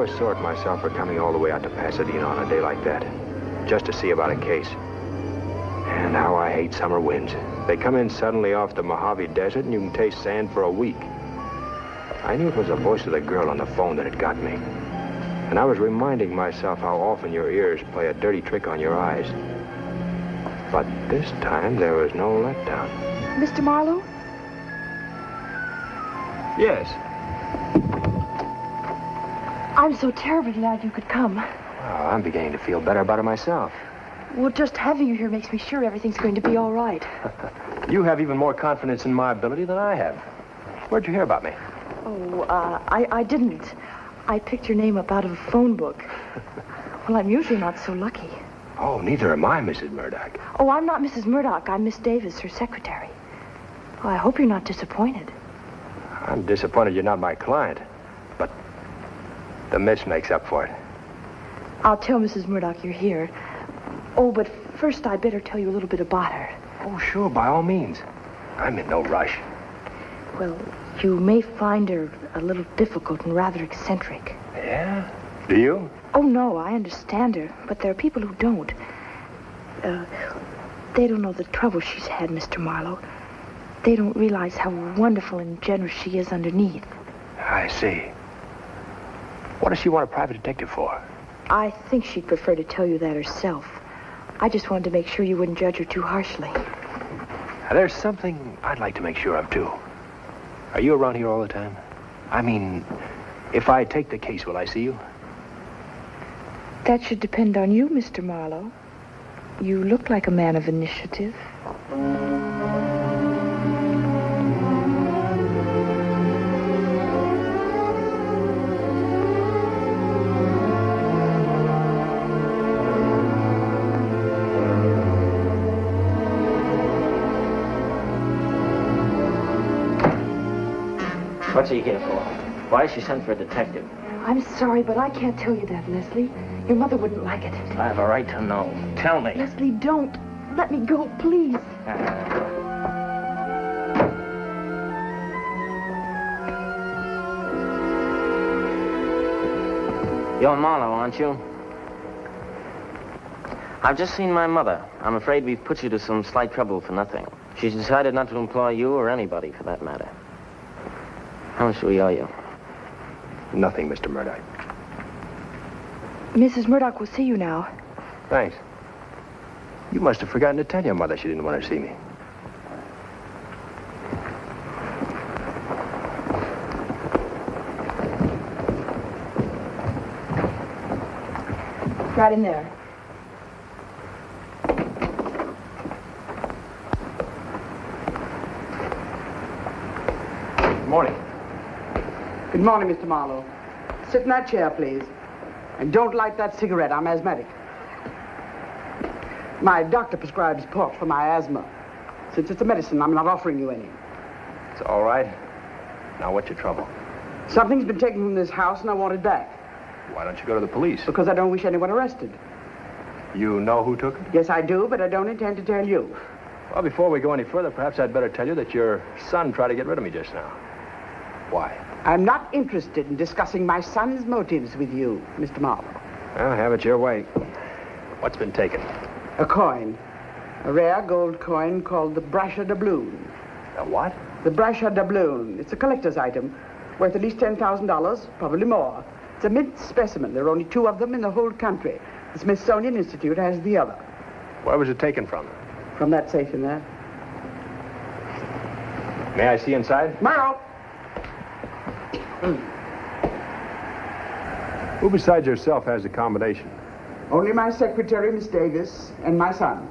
was sore at myself for coming all the way out to Pasadena on a day like that, just to see about a case. And how I hate summer winds. They come in suddenly off the Mojave Desert, and you can taste sand for a week. I knew it was the voice of the girl on the phone that had got me. And I was reminding myself how often your ears play a dirty trick on your eyes. But this time, there was no letdown. Mr. Marlowe? Yes. I'm so terribly glad you could come. Well, I'm beginning to feel better about it myself. Well, just having you here makes me sure everything's going to be all right. You have even more confidence in my ability than I have. Where'd you hear about me? Oh, I didn't. I picked your name up out of a phone book. Well, I'm usually not so lucky. Oh, neither am I, Mrs. Murdock. Oh, I'm not Mrs. Murdock. I'm Miss Davis, her secretary. Oh, I hope you're not disappointed. I'm disappointed you're not my client. But the miss makes up for it. I'll tell Mrs. Murdock you're here. Oh, but first I'd better tell you a little bit about her. Oh, sure, by all means. I'm in no rush. Well, you may find her a little difficult and rather eccentric. Yeah? Do you? Oh, no, I understand her, but there are people who don't. They don't know the trouble she's had, Mr. Marlowe. They don't realize how wonderful and generous she is underneath. I see. What does she want a private detective for? I think she'd prefer to tell you that herself. I just wanted to make sure you wouldn't judge her too harshly. Now, there's something I'd like to make sure of, too. Are you around here all the time? I mean, if I take the case, will I see you? That should depend on you, Mr. Marlowe. You look like a man of initiative. What's he here for? Why she sent for a detective? I'm sorry, but I can't tell you that, Leslie. Your mother wouldn't like it. I have a right to know. Tell me. Leslie, don't. Let me go, please. You're Marlowe, aren't you? I've just seen my mother. I'm afraid we've put you to some slight trouble for nothing. She's decided not to employ you or anybody, for that matter. How much do we owe you? Nothing, Mr. Murdock. Mrs. Murdock will see you now. Thanks. You must have forgotten to tell your mother she didn't want to see me. Right in there. Good morning. Good morning, Mr. Marlowe. Sit in that chair, please. And don't light that cigarette. I'm asthmatic. My doctor prescribes port for my asthma. Since it's a medicine, I'm not offering you any. It's all right. Now, what's your trouble? Something's been taken from this house, and I want it back. Why don't you go to the police? Because I don't wish anyone arrested. You know who took it? Yes, I do, but I don't intend to tell you. Well, before we go any further, perhaps I'd better tell you that your son tried to get rid of me just now. Why? I'm not interested in discussing my son's motives with you, Mr. Marlowe. Well, have it your way. What's been taken? A coin. A rare gold coin called the BRASHER doubloon. A what? The BRASHER doubloon. It's a collector's item, worth at least $10,000, probably more. It's a mint specimen. There are only 2 of them in the whole country. The Smithsonian Institute has the other. Where was it taken from? From that safe in there. May I see inside? Marlowe! Who besides yourself has the combination? Only my secretary, Miss Davis, and my son.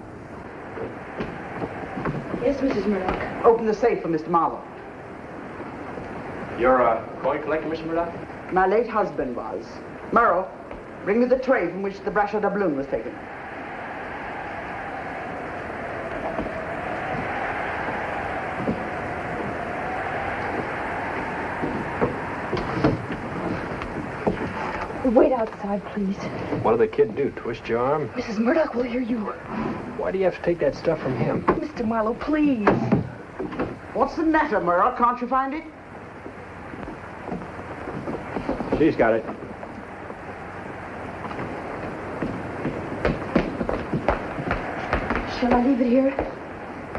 Yes, Mrs. Murdock. Open the safe for Mr. Marlowe. You're a coin collector, Mr. Murdock? My late husband was. Marlowe, bring me the tray from which the BRASHER doubloon was taken. Wait outside, please. What did the kid do? Twist your arm? Mrs. Murdock will hear you. Why do you have to take that stuff from him? Mr. Marlowe, please. What's the matter, Murdock? Can't you find it? She's got it. Shall I leave it here?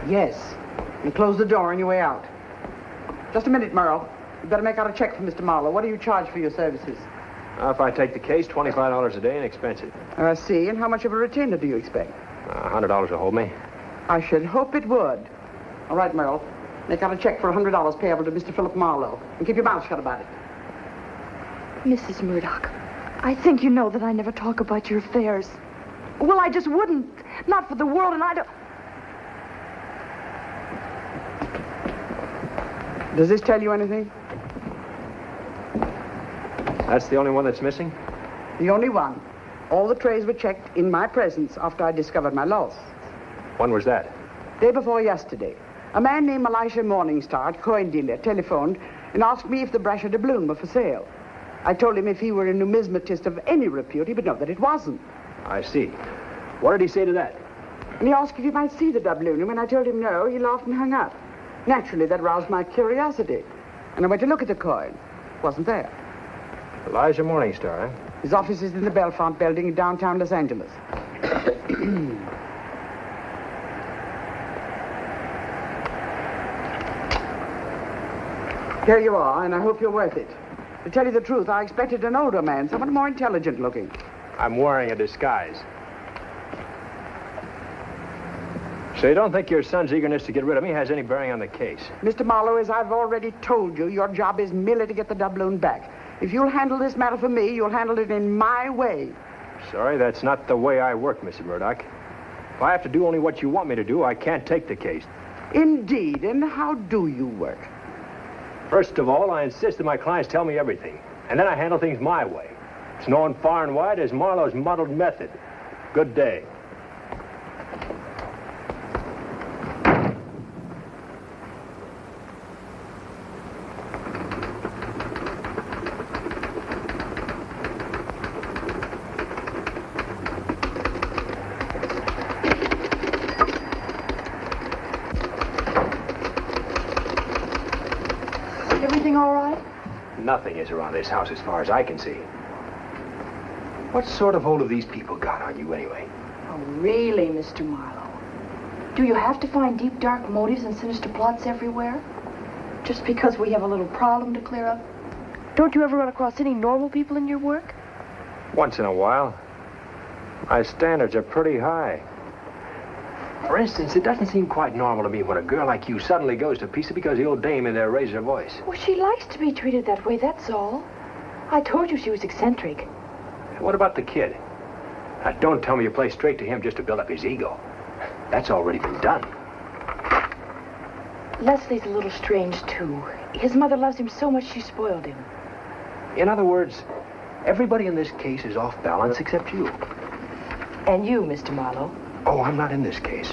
Yes. And close the door on your way out. Just a minute, Merle. You better make out a check for Mr. Marlowe. What do you charge for your services? If I take the case, $25 a day and expenses. I see. And how much of a retainer do you expect? $100 will hold me. I should hope it would. All right, Merle. Make out a check for $100 payable to Mr. Philip Marlowe. And keep your mouth shut about it. Mrs. Murdock, I think you know that I never talk about your affairs. Well, I just wouldn't. Not for the world, and I don't... Does this tell you anything? That's the only one that's missing? The only one. All the trays were checked in my presence after I discovered my loss. When was that? Day before yesterday. A man named Elisha Morningstar, coin dealer, telephoned and asked me if the BRASHER doubloon were for sale. I told him if he were a numismatist of any repute, he would know that it wasn't. I see. What did he say to that? And he asked if he might see the doubloon, and when I told him no, he laughed and hung up. Naturally, that roused my curiosity. And I went to look at the coin. It wasn't there. Elijah Morningstar, eh? His office is in the Belfont building in downtown Los Angeles. Here you are, and I hope you're worth it. To tell you the truth, I expected an older man, someone more intelligent looking. I'm wearing a disguise. So you don't think your son's eagerness to get rid of me has any bearing on the case? Mr. Marlowe, as I've already told you, your job is merely to get the doubloon back. If you'll handle this matter for me, you'll handle it in my way. Sorry, that's not the way I work, Mrs. Murdock. If I have to do only what you want me to do, I can't take the case. Indeed, and how do you work? First of all, I insist that my clients tell me everything, and then I handle things my way. It's known far and wide as Marlowe's muddled method. Good day. Everything all right? Nothing is around this house as far as I can see. What sort of hold have these people got on you anyway? Oh, really, Mr. Marlowe? Do you have to find deep, dark motives and sinister plots everywhere? Just because we have a little problem to clear up? Don't you ever run across any normal people in your work? Once in a while. My standards are pretty high. For instance, it doesn't seem quite normal to me when a girl like you suddenly goes to pieces because the old dame in there raised her voice. Well, she likes to be treated that way, that's all. I told you she was eccentric. What about the kid? Now, don't tell me you play straight to him just to build up his ego. That's already been done. Leslie's a little strange, too. His mother loves him so much she spoiled him. In other words, everybody in this case is off balance except you. And you, Mr. Marlowe. Oh, I'm not in this case.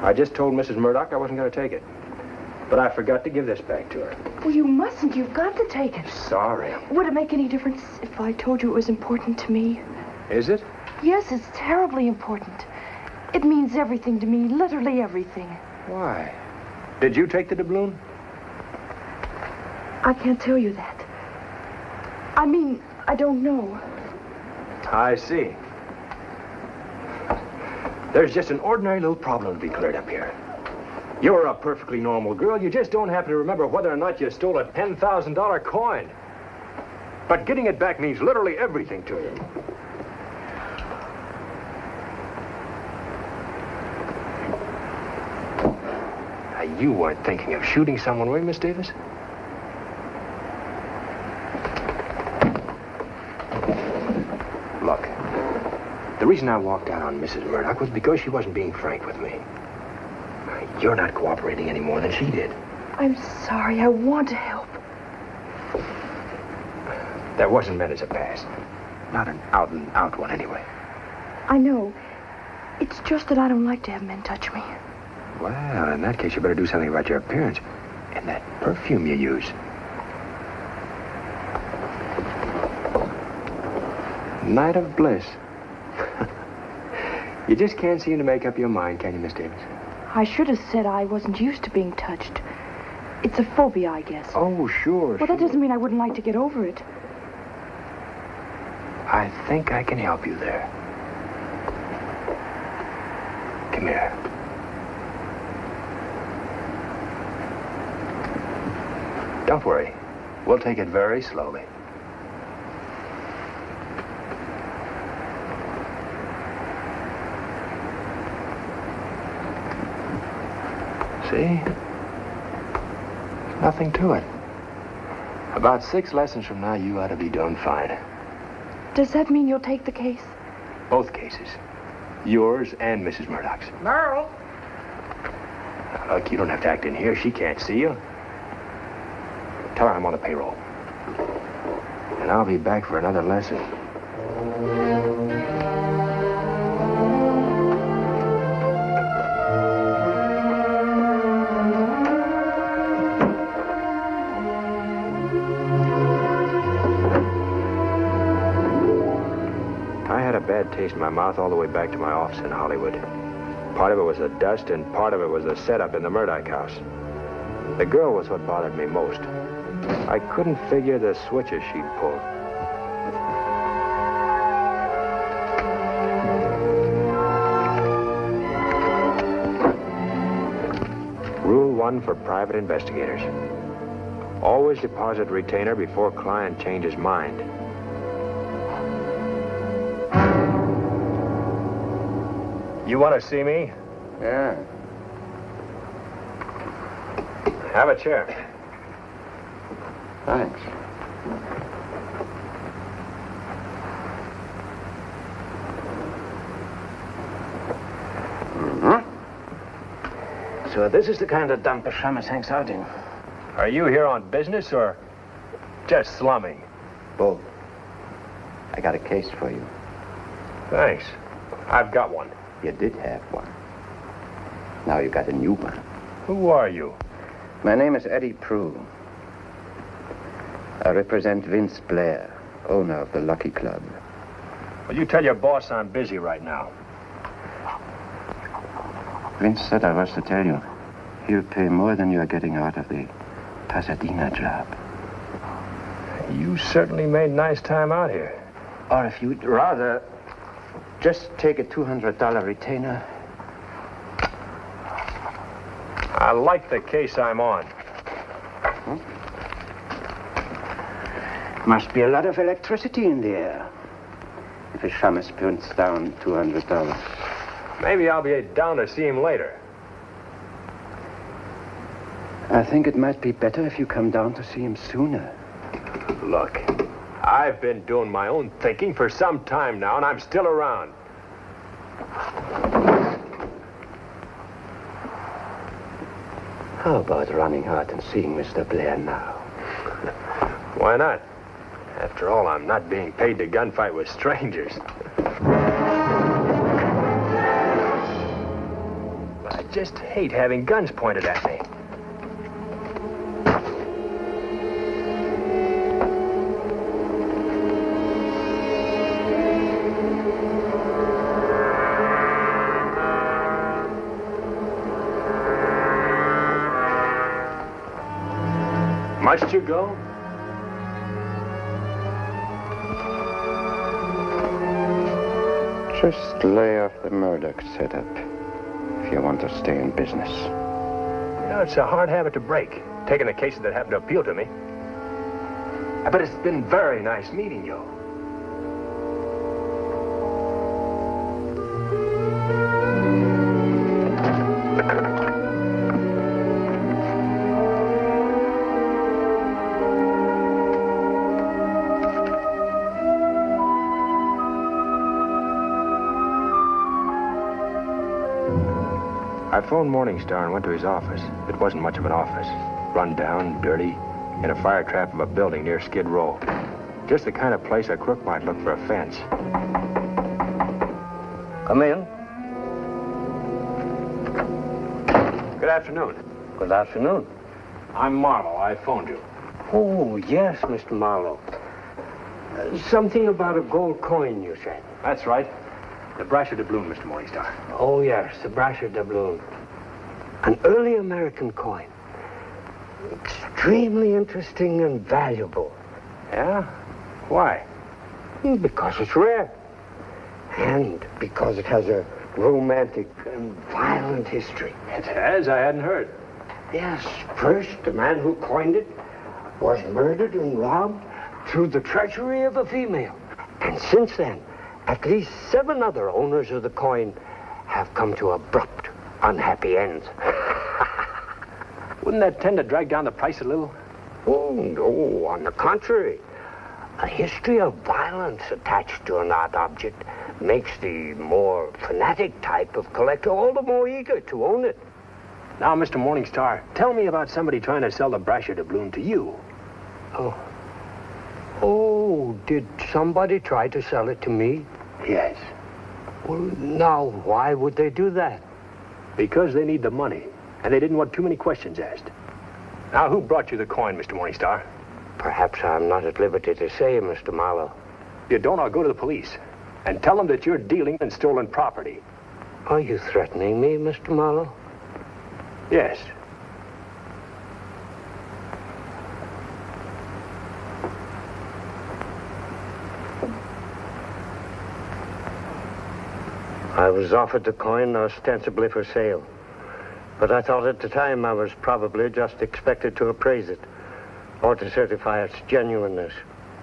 I just told Mrs. Murdock I wasn't going to take it. But I forgot to give this back to her. Well, you mustn't. You've got to take it. Sorry. Would it make any difference if I told you it was important to me? Is it? Yes, it's terribly important. It means everything to me, literally everything. Why? Did you take the doubloon? I can't tell you that. I mean, I don't know. I see. There's just an ordinary little problem to be cleared up here. You're a perfectly normal girl. You just don't happen to remember whether or not you stole a $10,000 coin. But getting it back means literally everything to you. Now, you weren't thinking of shooting someone, were you, Miss Davis? Look, the reason I walked out on Mrs. Murdock was because she wasn't being frank with me. You're not cooperating any more than she did. I'm sorry. I want to help. That wasn't meant as a pass. Not an out-and-out one, anyway. I know. It's just that I don't like to have men touch me. Well, in that case, you better do something about your appearance and that perfume you use. Night of bliss. You just can't seem to make up your mind, can you, Miss Davis? I should have said I wasn't used to being touched. It's a phobia, I guess. Oh, sure. Well, that doesn't mean I wouldn't like to get over it. I think I can help you there. Come Come here. Don't worry. We'll take it very slowly. See? Nothing to it. About 6 lessons from now, you ought to be doing fine. Does that mean you'll take the case? Both cases. Yours and Mrs. Murdock's. Merle? Now, look, you don't have to act in here. She can't see you. Tell her I'm on the payroll. And I'll be back for another lesson. I had a bad taste in my mouth all the way back to my office in Hollywood. Part of it was the dust, and part of it was the setup in the Murdock house. The girl was what bothered me most. I couldn't figure the switches she'd pulled. Rule 1 for private investigators. Always deposit retainer before client changes mind. You want to see me? Yeah. Have a chair. Thanks. So this is the kind of dump a shamus hangs out in. Are you here on business or just slumming? Both. I got a case for you. Thanks. I've got one. You did have one. Now you got a new one. Who are you? My name is Eddie Prue. I represent Vince Blair, owner of the Lucky Club. Well, you tell your boss I'm busy right now. Vince said I was to tell you. He'll pay more than you're getting out of the Pasadena job. You certainly made nice time out here. Or if you'd rather, just take a $200 retainer. I like the case I'm on. Must be a lot of electricity in the air. If a shamus burns down $200. Maybe I'll be down to see him later. I think it might be better if you come down to see him sooner. Look, I've been doing my own thinking for some time now, and I'm still around. How about running out and seeing Mr. Blair now? Why not? After all, I'm not being paid to gunfight with strangers. But I just hate having guns pointed at me. Must you go? Just lay off the Murdock setup if you want to stay in business. You know, it's a hard habit to break, taking the cases that happen to appeal to me. But it's been very nice meeting you. I phoned Morningstar and went to his office. It wasn't much of an office. Run down, dirty, in a fire trap of a building near Skid Row. Just the kind of place a crook might look for a fence. Come in. Good afternoon. Good afternoon. I'm Marlowe. I phoned you. Oh, yes, Mr. Marlowe. Something about a gold coin, you said. That's right. The BRASHER doubloon, Mr. Morningstar. Oh, yes, the BRASHER doubloon. An early American coin. Extremely interesting and valuable. Yeah? Why? Because it's rare. And because it has a romantic and violent history. It has? I hadn't heard. Yes, first, the man who coined it was murdered and robbed through the treachery of a female. And since then, at least 7 other owners of the coin have come to abrupt, unhappy ends. Wouldn't that tend to drag down the price a little? Oh, no, on the contrary. A history of violence attached to an art object makes the more fanatic type of collector all the more eager to own it. Now, Mr. Morningstar, tell me about somebody trying to sell the BRASHER doubloon to you. Oh, did somebody try to sell it to me? Yes. Well, now, why would they do that? Because they need the money, and they didn't want too many questions asked. Now, who brought you the coin, Mr. Morningstar? Perhaps I'm not at liberty to say, Mr. Marlowe. If you don't, I'll go to the police and tell them that you're dealing in stolen property. Are you threatening me, Mr. Marlowe? Yes. I was offered the coin ostensibly for sale. But I thought at the time I was probably just expected to appraise it or to certify its genuineness.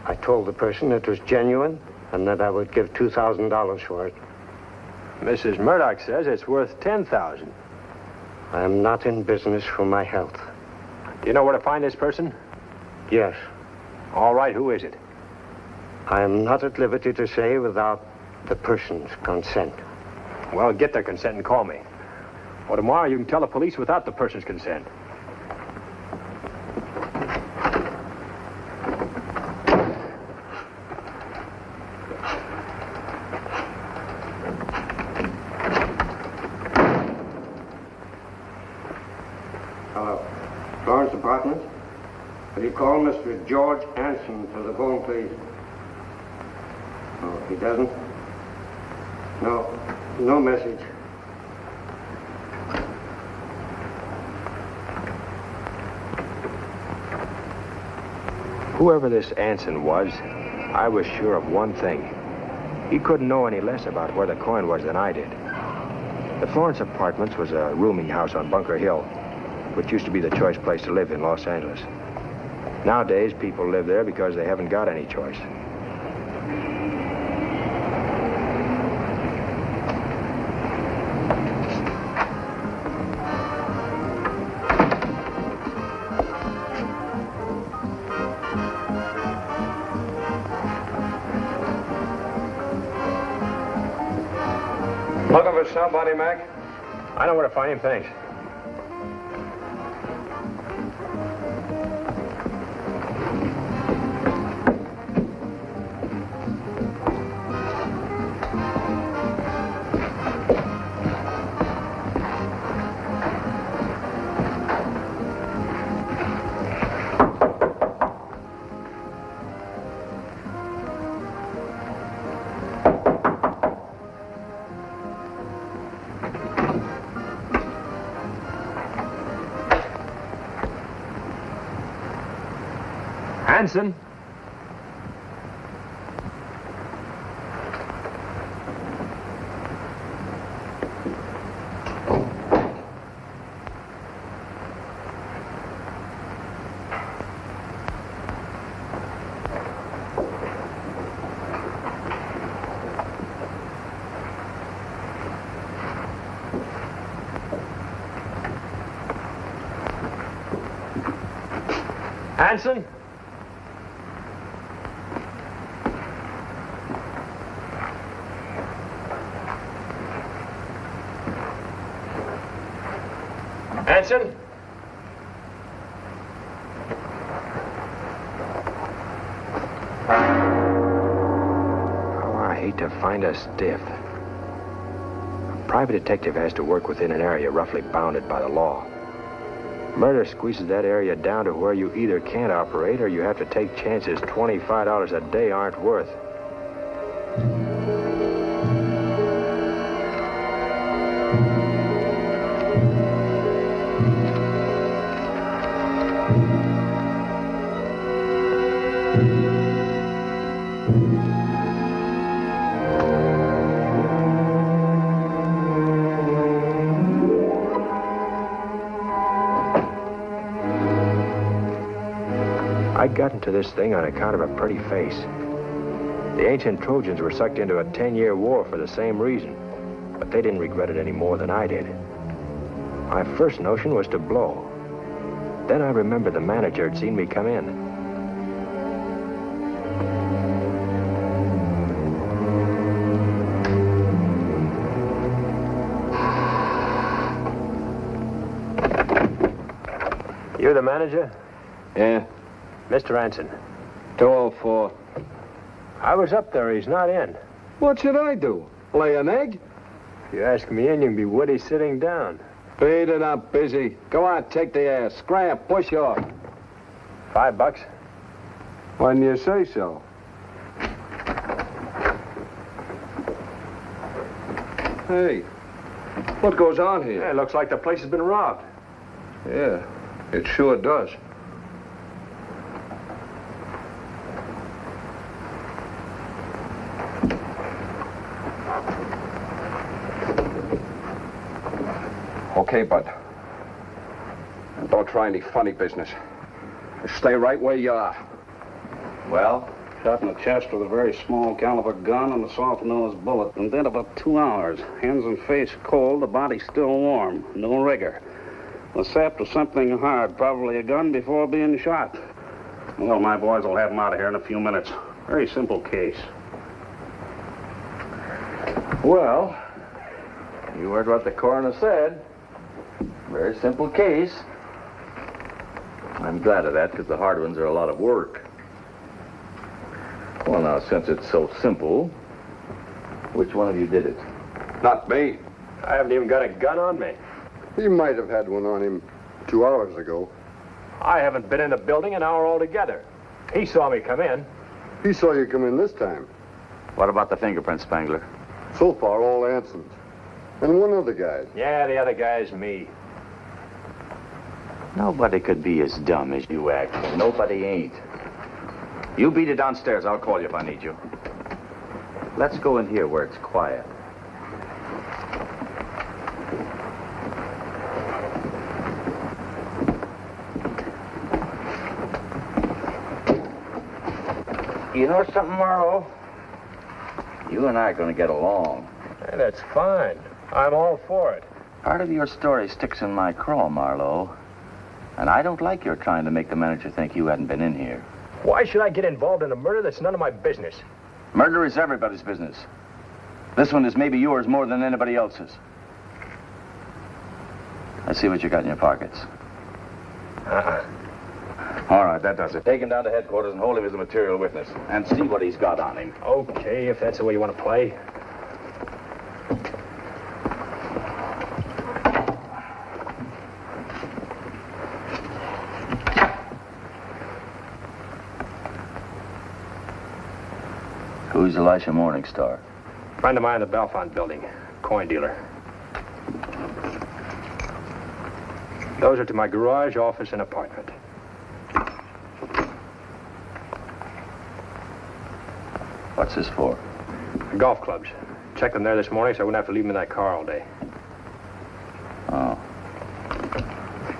I told the person it was genuine and that I would give $2,000 for it. Mrs. Murdock says it's worth $10,000. I'm not in business for my health. Do you know where to find this person? Yes. All right, who is it? I am not at liberty to say without the person's consent. Well, get their consent and call me. Or tomorrow you can tell the police without the person's consent. Hello. Florence Apartment? Will you call Mr. George Anson to the phone, please? Oh, he doesn't? No message. Whoever this Anson was, I was sure of one thing. He couldn't know any less about where the coin was than I did. The Florence Apartments was a rooming house on Bunker Hill, which used to be the choice place to live in Los Angeles. Nowadays, people live there because they haven't got any choice. Looking for somebody, Mac? I know where to find him, thanks. Anson? Anson? Anson? Oh, I hate to find a stiff. A private detective has to work within an area roughly bounded by the law. Murder squeezes that area down to where you either can't operate or you have to take chances $25 a day aren't worth. I'd gotten to this thing on account of a pretty face. The ancient Trojans were sucked into a 10-year war for the same reason, but they didn't regret it any more than I did. My first notion was to blow. Then I remembered the manager had seen me come in. You the manager? Yeah, Mr. Anson. 204. I was up there. He's not in. What should I do? Lay an egg? If you ask me in, you can be witty sitting down. Beat it up, Busy. Go on, take the ass. Scram, push off. $5. When you say so. Hey, what goes on here? Yeah, it looks like the place has been robbed. Yeah, it sure does. Okay, bud. Don't try any funny business. Just stay right where you are. Well, shot in the chest with a very small caliber gun and a soft-nosed bullet. And then about 2 hours. Hands and face cold, the body still warm. No rigor. Was sapped with something hard, probably a gun before being shot. Well, my boys will have him out of here in a few minutes. Very simple case. Well, you heard what the coroner said. Very simple case. I'm glad of that, because the hard ones are a lot of work. Well, now, since it's so simple, which one of you did it? Not me. I haven't even got a gun on me. He might have had one on him 2 hours ago. I haven't been in the building an hour altogether. He saw me come in. He saw you come in this time. What about the fingerprint, Spangler? So far, all Anson's. And one other guy. Yeah, the other guy's me. Nobody could be as dumb as you act. Nobody ain't. You beat it downstairs. I'll call you if I need you. Let's go in here where it's quiet. You know something, Marlowe? You and I are going to get along. Hey, that's fine. I'm all for it. Part of your story sticks in my craw, Marlowe. And I don't like your trying to make the manager think you hadn't been in here. Why should I get involved in a murder that's none of my business? Murder is everybody's business. This one is maybe yours more than anybody else's. Let's see what you got in your pockets. All right, that does it. Take him down to headquarters and hold him as a material witness. And see what he's got on him. Okay, if that's the way you want to play. Who's Elisha Morningstar? Friend of mine in the Belfont building. Coin dealer. Those are to my garage, office, and apartment. What's this for? Golf clubs. Checked them there this morning so I wouldn't have to leave them in that car all day. Oh.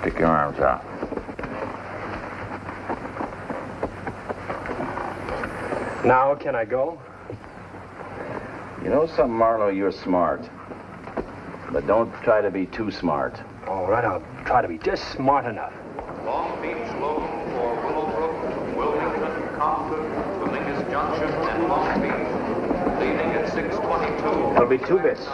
Stick your arms out. Now, can I go? You know something, Marlowe? You're smart. But don't try to be too smart. All right, I'll try to be just smart enough. Long Beach loan for Willowbrook, Wilmington, Compton, Willingus Junction, and Long Beach. Leaving at 6:22. That'll be 2 bits.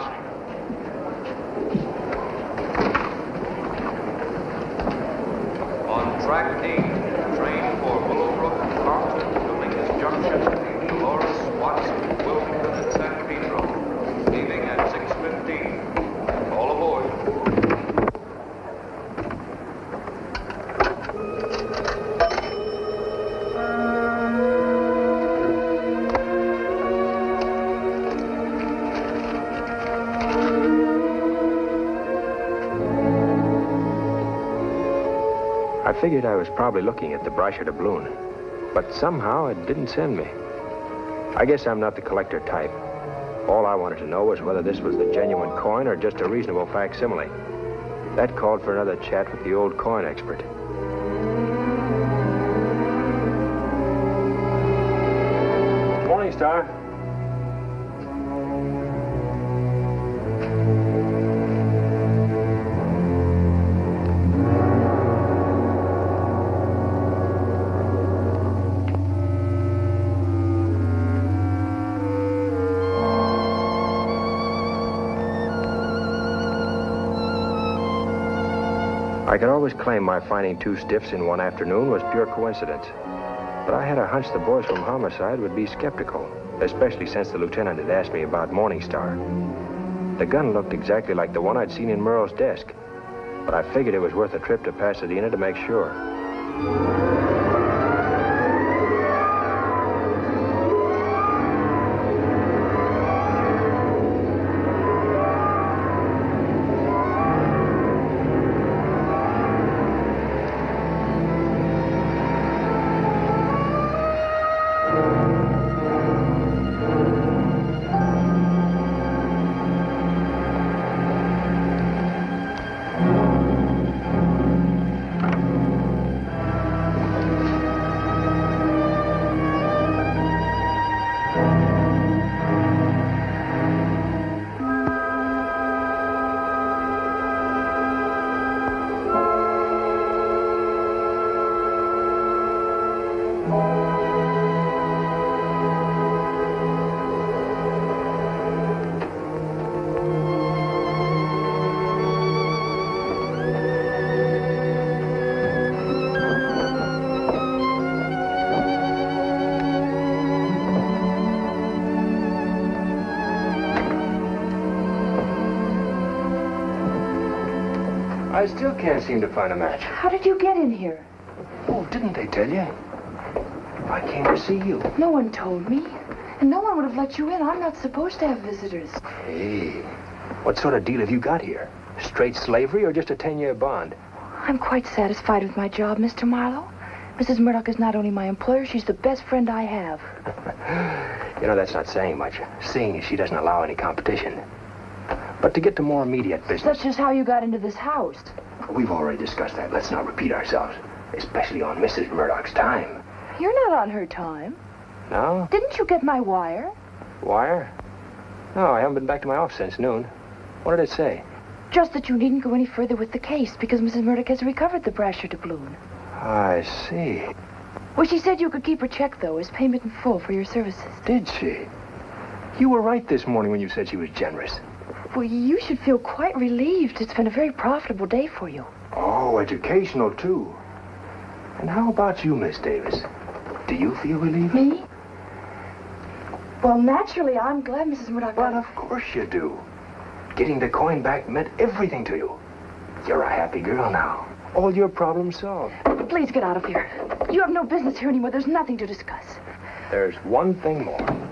On track 8, train for Willowbrook, Compton, Willingus Junction, Dolores, Watson, Wilmington, and San Pedro. Leaving at 6:15. All aboard. I figured I was probably looking at the BRASHER doubloon, but somehow it didn't send me. I guess I'm not the collector type. All I wanted to know was whether this was the genuine coin or just a reasonable facsimile. That called for another chat with the old coin expert. Star. I could always claim my finding two stiffs in one afternoon was pure coincidence. But I had a hunch the boys from Homicide would be skeptical, especially since the lieutenant had asked me about Morningstar. The gun looked exactly like the one I'd seen in Merle's desk, but I figured it was worth a trip to Pasadena to make sure. I still can't seem to find a match. How did you get in here? Oh, didn't they tell you? I came to see you. No one told me. And no one would have let you in. I'm not supposed to have visitors. Hey, what sort of deal have you got here? Straight slavery or just a 10-year bond? I'm quite satisfied with my job, Mr. Marlowe. Mrs. Murdock is not only my employer, she's the best friend I have. You know, that's not saying much, seeing as she doesn't allow any competition. But to get to more immediate business... That's just how you got into this house. We've already discussed that. Let's not repeat ourselves, especially on Mrs. Murdock's time. You're not on her time. No? Didn't you get my wire? Wire? No, I haven't been back to my office since noon. What did it say? Just that you needn't go any further with the case because Mrs. Murdock has recovered the BRASHER doubloon. I see. Well, she said you could keep her check, though, as payment in full for your services. Did she? You were right this morning when you said she was generous. Well, you should feel quite relieved. It's been a very profitable day for you. Oh, educational, too. And how about you, Miss Davis? Do you feel relieved? Me? Well, naturally, I'm glad Mrs. Murdock... But of course you do. Getting the coin back meant everything to you. You're a happy girl now. All your problems solved. Please get out of here. You have no business here anymore. There's nothing to discuss. There's one thing more.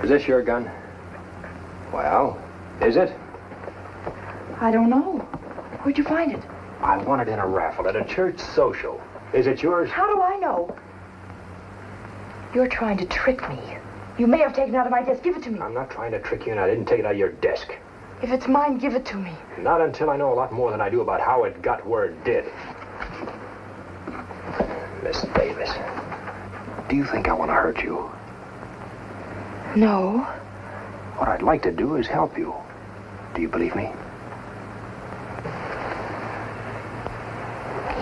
Is this your gun? Well, is it? I don't know. Where'd you find it? I won it in a raffle at a church social. Is it yours? How do I know? You're trying to trick me. You may have taken it out of my desk. Give it to me. I'm not trying to trick you, and I didn't take it out of your desk. If it's mine, give it to me. Not until I know a lot more than I do about how it got where it did. Miss Davis, do you think I want to hurt you? No. What I'd like to do is help you. Do you believe me?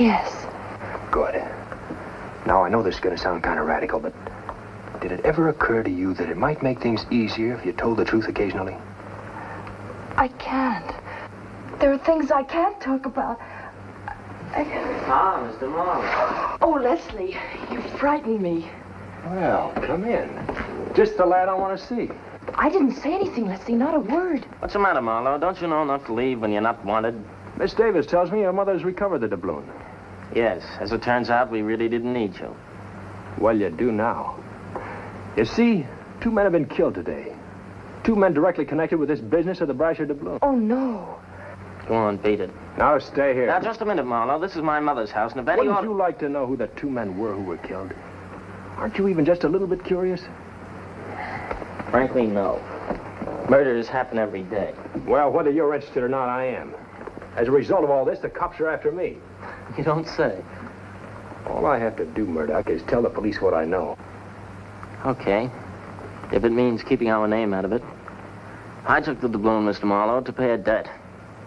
Yes. Good. Now, I know this is going to sound kind of radical, but did it ever occur to you that it might make things easier if you told the truth occasionally? I can't. There are things I can't talk about. Mr. Marlowe. Oh, Leslie, you frightened me. Well, come in. Just the lad I want to see. I didn't say anything, Leslie, not a word. What's the matter, Marlowe? Don't you know not to leave when you're not wanted? Miss Davis tells me your mother's recovered the doubloon. Yes. As it turns out, we really didn't need you. Well, you do now. You see, 2 men have been killed today. 2 men directly connected with this business of the BRASHER doubloon. Oh, no. Go on, beat it. Now, stay here. Now, just a minute, Marlowe. This is my mother's house, and if any... Wouldn't you like to know who the 2 men were who were killed? Aren't you even just a little bit curious? Frankly, no. Murders happen every day. Well, whether you're interested or not, I am. As a result of all this, the cops are after me. You don't say. All I have to do, Murdock, is tell the police what I know. Okay. If it means keeping our name out of it. I took the doubloon, Mr. Marlowe, to pay a debt.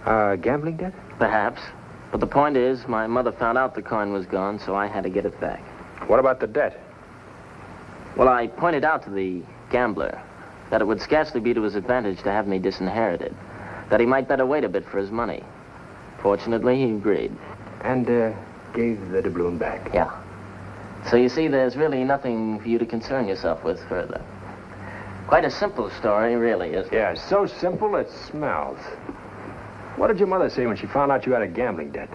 Gambling debt? Perhaps. But the point is, my mother found out the coin was gone, so I had to get it back. What about the debt? Well, I pointed out to the gambler that it would scarcely be to his advantage to have me disinherited, that he might better wait a bit for his money. Fortunately, he agreed. And, gave the doubloon back? Yeah. So you see, there's really nothing for you to concern yourself with further. Quite a simple story, really, isn't it? Yeah, so simple it smells. What did your mother say when she found out you had a gambling debt?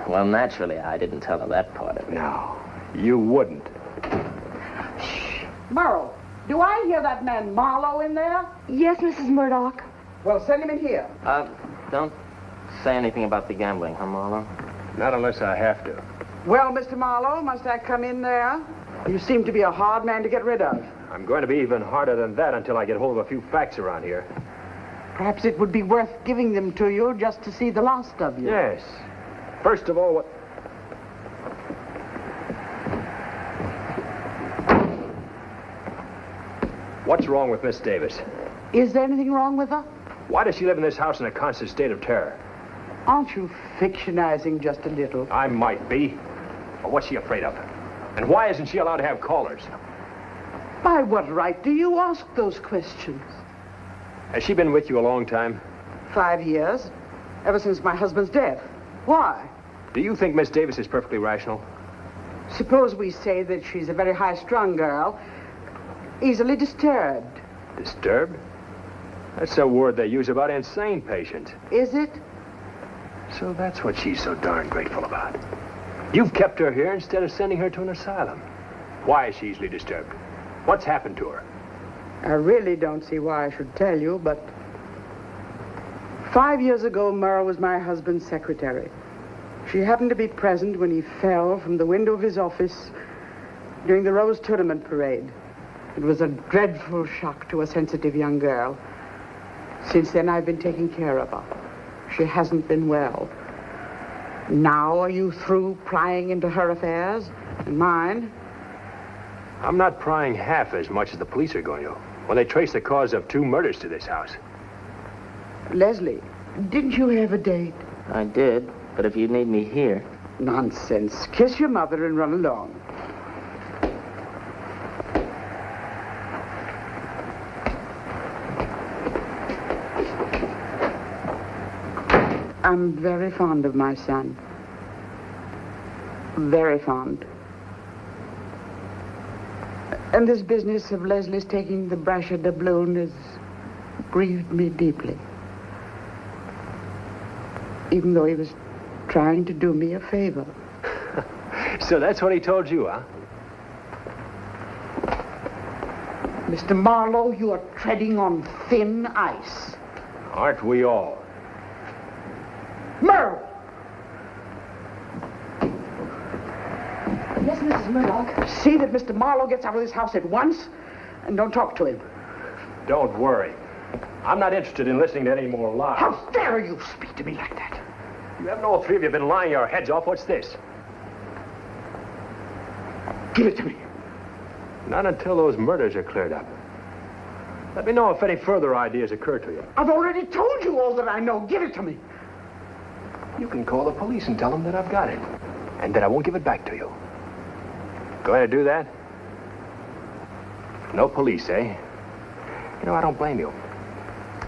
Well, naturally, I didn't tell her that part of it. No, you wouldn't. Shh. Marlowe, do I hear that man Marlowe in there? Yes, Mrs. Murdock. Well, send him in here. Don't say anything about the gambling, huh, Marlowe? Not unless I have to. Well, Mr. Marlowe, must I come in there? You seem to be a hard man to get rid of. I'm going to be even harder than that until I get hold of a few facts around here. Perhaps it would be worth giving them to you just to see the last of you. Yes. First of all, what... What's wrong with Miss Davis? Is there anything wrong with her? Why does she live in this house in a constant state of terror? Aren't you fictionizing just a little? I might be. But what's she afraid of? And why isn't she allowed to have callers? By what right do you ask those questions? Has she been with you a long time? 5 years. Ever since my husband's death. Why? Do you think Miss Davis is perfectly rational? Suppose we say that she's a very high-strung girl, easily disturbed. Disturbed? That's a word they use about insane patients. Is it? So that's what she's so darn grateful about. You've kept her here instead of sending her to an asylum. Why is she easily disturbed? What's happened to her? I really don't see why I should tell you, but 5 years ago, Merle was my husband's secretary. She happened to be present when he fell from the window of his office during the Rose Tournament parade. It was a dreadful shock to a sensitive young girl. Since then, I've been taking care of her. She hasn't been well. Now, are you through prying into her affairs and mine? I'm not prying half as much as the police are going to when they trace the cause of 2 murders to this house. Leslie, didn't you have a date? I did, but if you need me here... Nonsense. Kiss your mother and run along. I'm very fond of my son. Very fond. And this business of Leslie's taking the BRASHER doubloon has grieved me deeply. Even though he was trying to do me a favor. So that's what he told you, huh? Mr. Marlowe, you are treading on thin ice. Aren't we all? Merle! Yes, Mrs. Murdock. See that Mr. Marlowe gets out of this house at once, and don't talk to him. Don't worry. I'm not interested in listening to any more lies. How dare you speak to me like that? You haven't all 3 of you been lying your heads off. What's this? Give it to me. Not until those murders are cleared up. Let me know if any further ideas occur to you. I've already told you all that I know. Give it to me. You can call the police and tell them that I've got it, and that I won't give it back to you. Going to do that? No police, eh? You know, I don't blame you.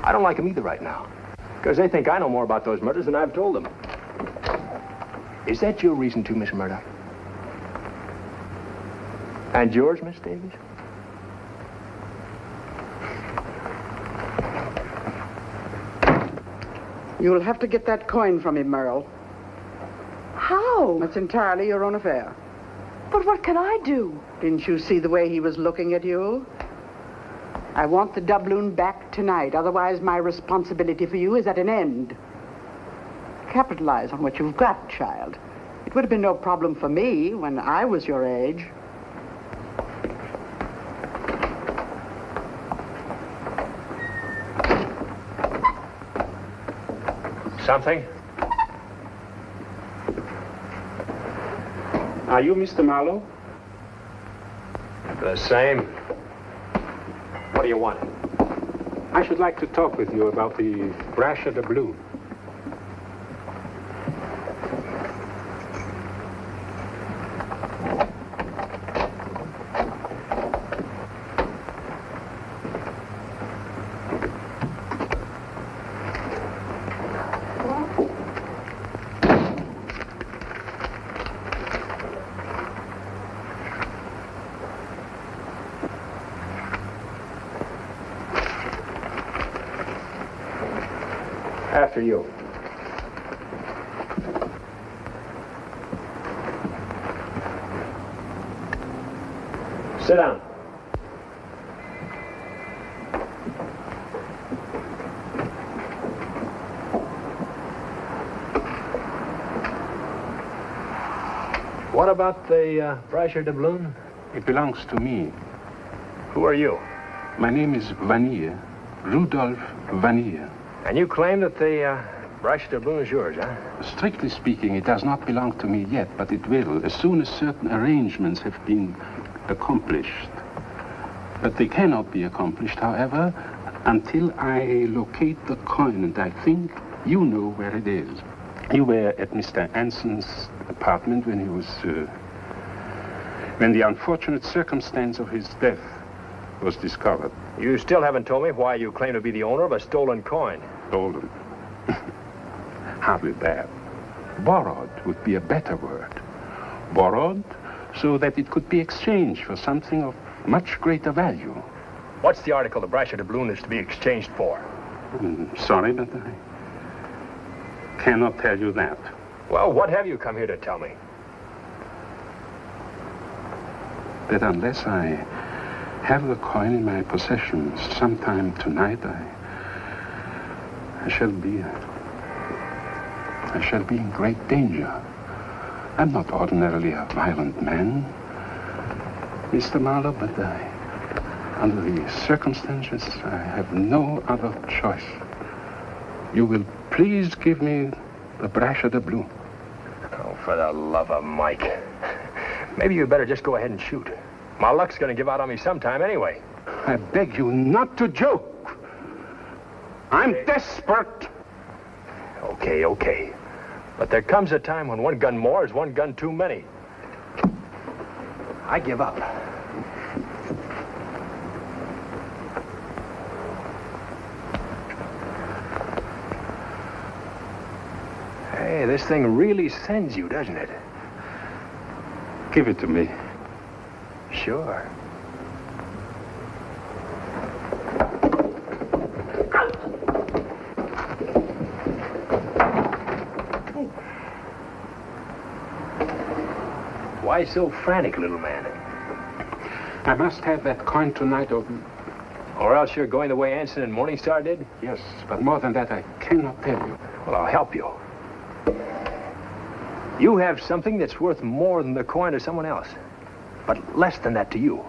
I don't like them either right now, because they think I know more about those murders than I've told them. Is that your reason too, Miss Murdock? And yours, Miss Davis? You'll have to get that coin from him, Merle. How? That's entirely your own affair. But what can I do? Didn't you see the way he was looking at you? I want the doubloon back tonight. Otherwise, my responsibility for you is at an end. Capitalize on what you've got, child. It would have been no problem for me when I was your age. Something? Are you Mr. Marlowe? The same. What do you want? I should like to talk with you about the BRASHER doubloon. After you. Sit down. What about the BRASHER doubloon? It belongs to me. Who are you? My name is Vanille, Rudolph Vanille. And you claim that the BRASHER doubloon is yours, huh? Strictly speaking, it does not belong to me yet, but it will, as soon as certain arrangements have been accomplished. But they cannot be accomplished, however, until I locate the coin, and I think you know where it is. You were at Mr. Anson's apartment when he was, when the unfortunate circumstance of his death was discovered. You still haven't told me why you claim to be the owner of a stolen coin. Stolen? Hardly that. Borrowed would be a better word. Borrowed so that it could be exchanged for something of much greater value. What's the article the BRASHER doubloon is to be exchanged for? Sorry, but I cannot tell you that. Well, what have you come here to tell me? That unless I have the coin in my possession sometime tonight, I shall be in great danger. I'm not ordinarily a violent man, Mr. Marlowe, but under the circumstances, I have no other choice. You will please give me the BRASHER doubloon. Oh, for the love of Mike. Maybe you'd better just go ahead and shoot. My luck's gonna give out on me sometime anyway. I beg you not to joke. I'm desperate. Okay, okay. But there comes a time when one gun more is one gun too many. I give up. Hey, this thing really sends you, doesn't it? Give it to me. Sure. Why so frantic, little man? I must have that coin tonight, or else you're going the way Anson and Morningstar did? Yes, but more than that, I cannot tell you. Well, I'll help you. You have something that's worth more than the coin to someone else, but less than that to you.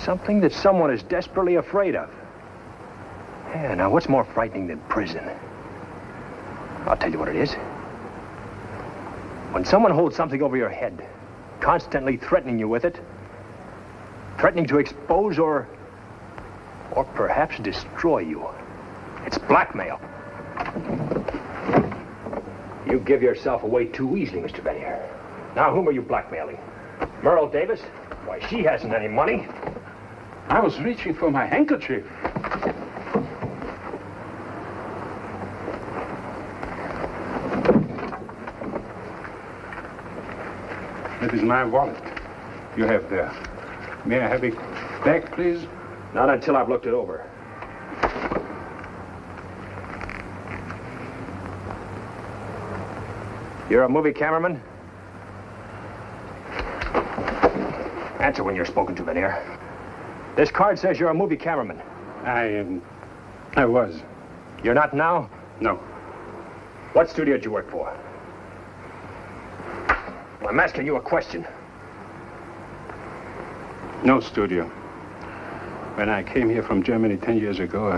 Something that someone is desperately afraid of. Yeah, now what's more frightening than prison? I'll tell you what it is. When someone holds something over your head, constantly threatening you with it, threatening to expose or perhaps destroy you, it's blackmail. You give yourself away too easily, Mr. Bennett. Now, whom are you blackmailing? Merle Davis? Why, she hasn't any money. I was reaching for my handkerchief. That is my wallet you have there. May I have it back, please? Not until I've looked it over. You're a movie cameraman? Answer when you're spoken to, Bennett. This card says you're a movie cameraman. I was. You're not now? No. What studio did you work for? I'm asking you a question. No studio. When I came here from Germany 10 years ago,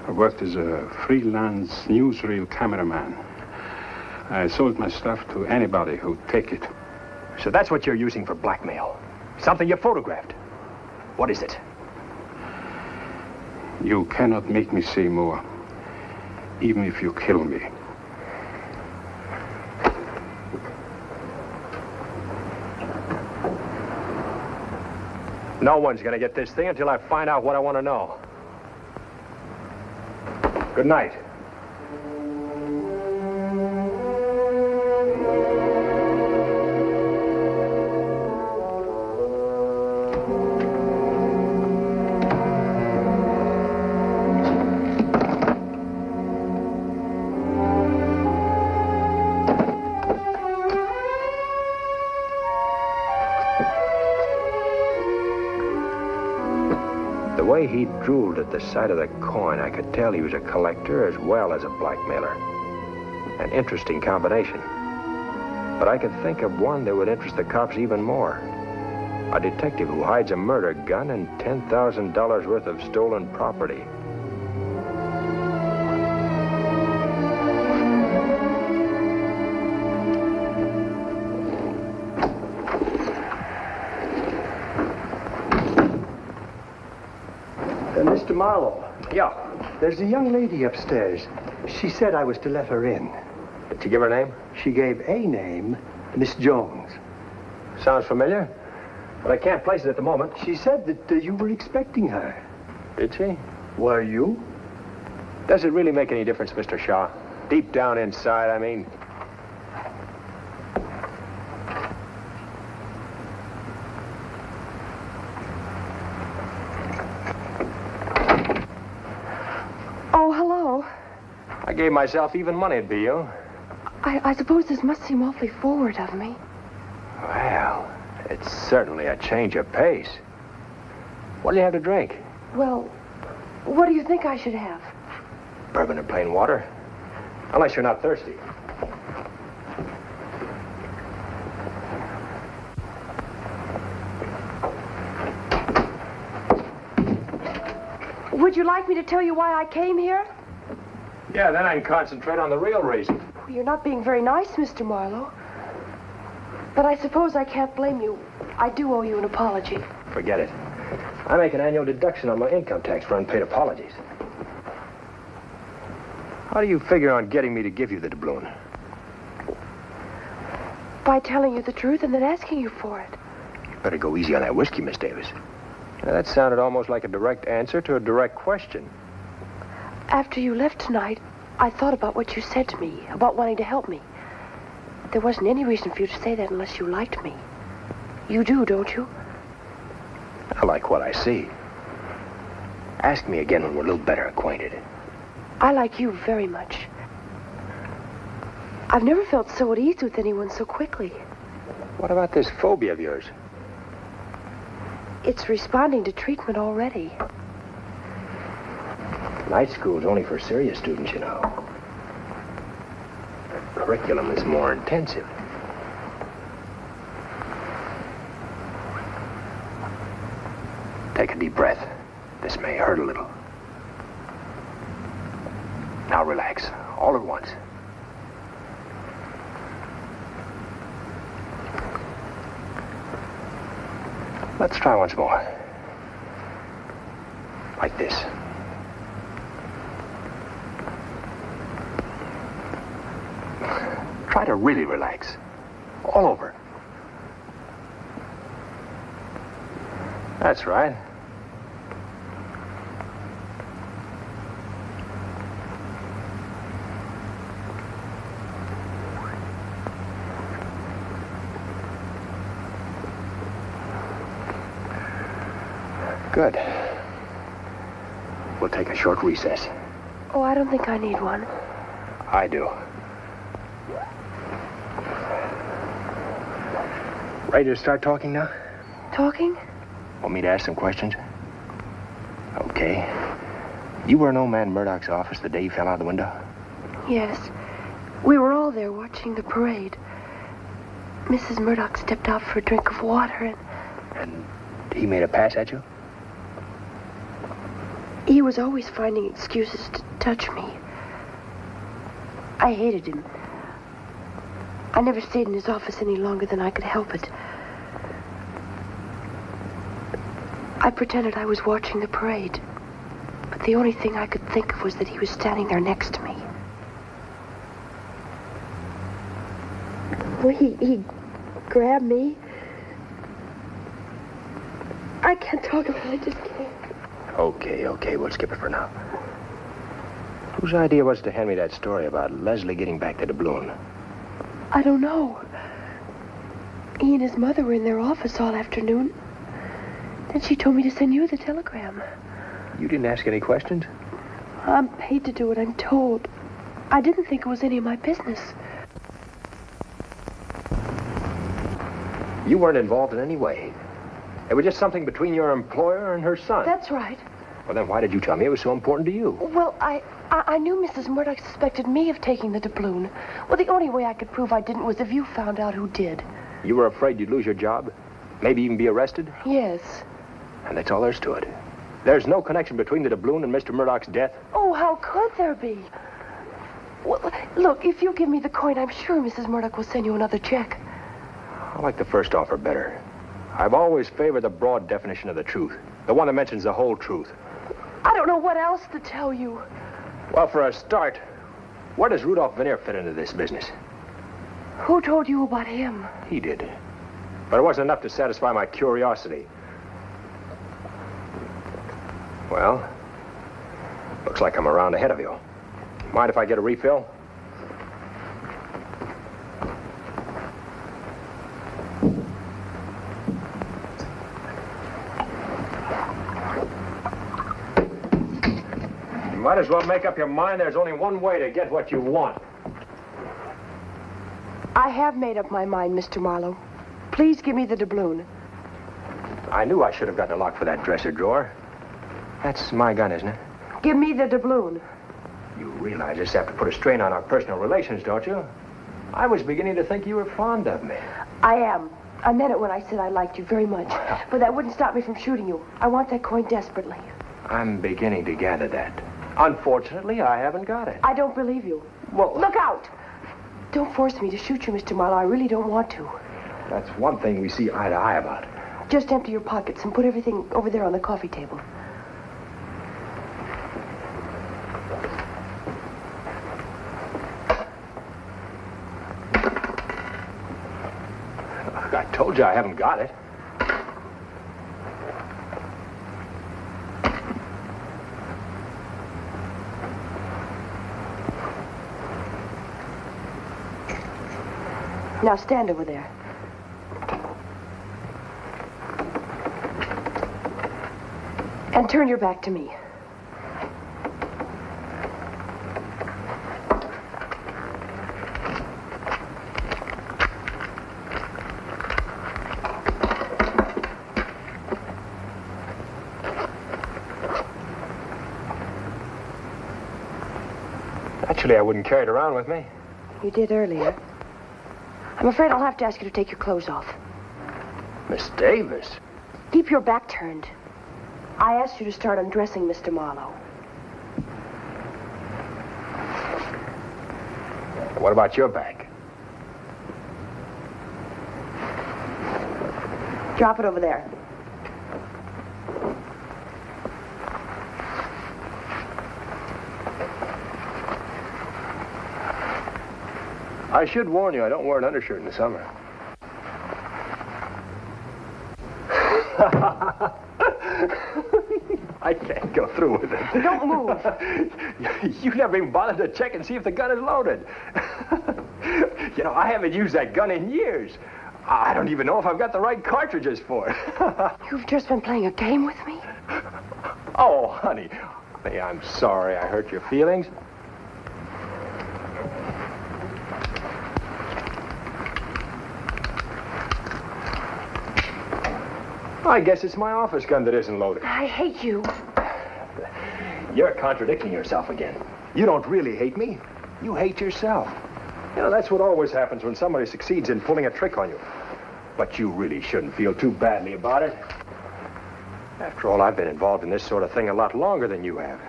I worked as a freelance newsreel cameraman. I sold my stuff to anybody who'd take it. So that's what you're using for blackmail. Something you photographed. What is it? You cannot make me say more, even if you kill me. No one's gonna get this thing until I find out what I want to know. Good night. The way he drooled at the sight of the coin, I could tell he was a collector as well as a blackmailer. An interesting combination. But I could think of one that would interest the cops even more. A detective who hides a murder gun and $10,000 worth of stolen property. Mr. Marlowe. Yeah. There's a young lady upstairs. She said I was to let her in. Did you give her name? She gave a name, Miss Jones. Sounds familiar, but I can't place it at the moment. She said that you were expecting her. Did she? Were you? Does it really make any difference, Mr. Shaw? Deep down inside, I mean. Oh, hello. I gave myself even money to be you. I suppose this must seem awfully forward of me. Well, it's certainly a change of pace. What do you have to drink? Well, what do you think I should have? Bourbon and plain water. Unless you're not thirsty. Would you like me to tell you why I came here? Yeah, then I can concentrate on the real reason. Well, you're not being very nice, Mr. Marlowe. But I suppose I can't blame you. I do owe you an apology. Forget it. I make an annual deduction on my income tax for unpaid apologies. How do you figure on getting me to give you the doubloon? By telling you the truth and then asking you for it. You better go easy on that whiskey, Miss Davis. Now, that sounded almost like a direct answer to a direct question. After you left tonight, I thought about what you said to me, about wanting to help me. There wasn't any reason for you to say that unless you liked me. You do, don't you? I like what I see. Ask me again when we're a little better acquainted. I like you very much. I've never felt so at ease with anyone so quickly. What about this phobia of yours? It's responding to treatment already. Night school's only for serious students, you know. The curriculum is more intensive. Take a deep breath. This may hurt a little. Now relax, all at once. Let's try once more. Like this. Try to really relax. All over. That's right. Good. We'll take a short recess. Oh, I don't think I need one. I do. Ready to start talking now? Talking? Want me to ask some questions? Okay. You were in old man Murdock's office the day he fell out the window? Yes. We were all there watching the parade. Mrs. Murdock stepped out for a drink of water And he made a pass at you? He was always finding excuses to touch me. I hated him. I never stayed in his office any longer than I could help it. I pretended I was watching the parade. But the only thing I could think of was that he was standing there next to me. Well, he grabbed me. I can't talk about it, I just can't. Okay, we'll skip it for now. Whose idea was it to hand me that story about Leslie getting back to Doubloon? I don't know. He and his mother were in their office all afternoon. Then she told me to send you the telegram. You didn't ask any questions? I'm paid to do what I'm told. I didn't think it was any of my business. You weren't involved in any way. It was just something between your employer and her son. That's right. Well, then why did you tell me it was so important to you? Well, I knew Mrs. Murdock suspected me of taking the doubloon. Well, the only way I could prove I didn't was if you found out who did. You were afraid you'd lose your job? Maybe even be arrested? Yes. And that's all there's to it. There's no connection between the doubloon and Mr. Murdock's death? Oh, how could there be? Well, look, if you give me the coin, I'm sure Mrs. Murdock will send you another check. I like the first offer better. I've always favored the broad definition of the truth. The one that mentions the whole truth. I don't know what else to tell you. Well, for a start, where does Rudolph Veneer fit into this business? Who told you about him? He did. But it wasn't enough to satisfy my curiosity. Well, looks like I'm around ahead of you. Mind if I get a refill? You might as well make up your mind there's only one way to get what you want. I have made up my mind, Mr. Marlowe. Please give me the doubloon. I knew I should have gotten a lock for that dresser drawer. That's my gun, isn't it? Give me the doubloon. You realize this have to put a strain on our personal relations, don't you? I was beginning to think you were fond of me. I am. I meant it when I said I liked you very much. But that wouldn't stop me from shooting you. I want that coin desperately. I'm beginning to gather that. Unfortunately, I haven't got it. I don't believe you. Well, look out! Don't force me to shoot you, Mr. Marlowe. I really don't want to. That's one thing we see eye to eye about. Just empty your pockets and put everything over there on the coffee table. I told you I haven't got it. Now stand over there. And turn your back to me. Actually, I wouldn't carry it around with me. You did earlier. I'm afraid I'll have to ask you to take your clothes off. Miss Davis? Keep your back turned. I asked you to start undressing Mr. Marlowe. What about your back? Drop it over there. I should warn you, I don't wear an undershirt in the summer. I can't go through with it. Don't move. You never even bothered to check and see if the gun is loaded. You know, I haven't used that gun in years. I don't even know if I've got the right cartridges for it. You've just been playing a game with me? Oh, honey. Hey, I'm sorry I hurt your feelings. I guess it's my office gun that isn't loaded. I hate you. You're contradicting yourself again. You don't really hate me. You hate yourself. You know, that's what always happens when somebody succeeds in pulling a trick on you. But you really shouldn't feel too badly about it. After all, I've been involved in this sort of thing a lot longer than you have.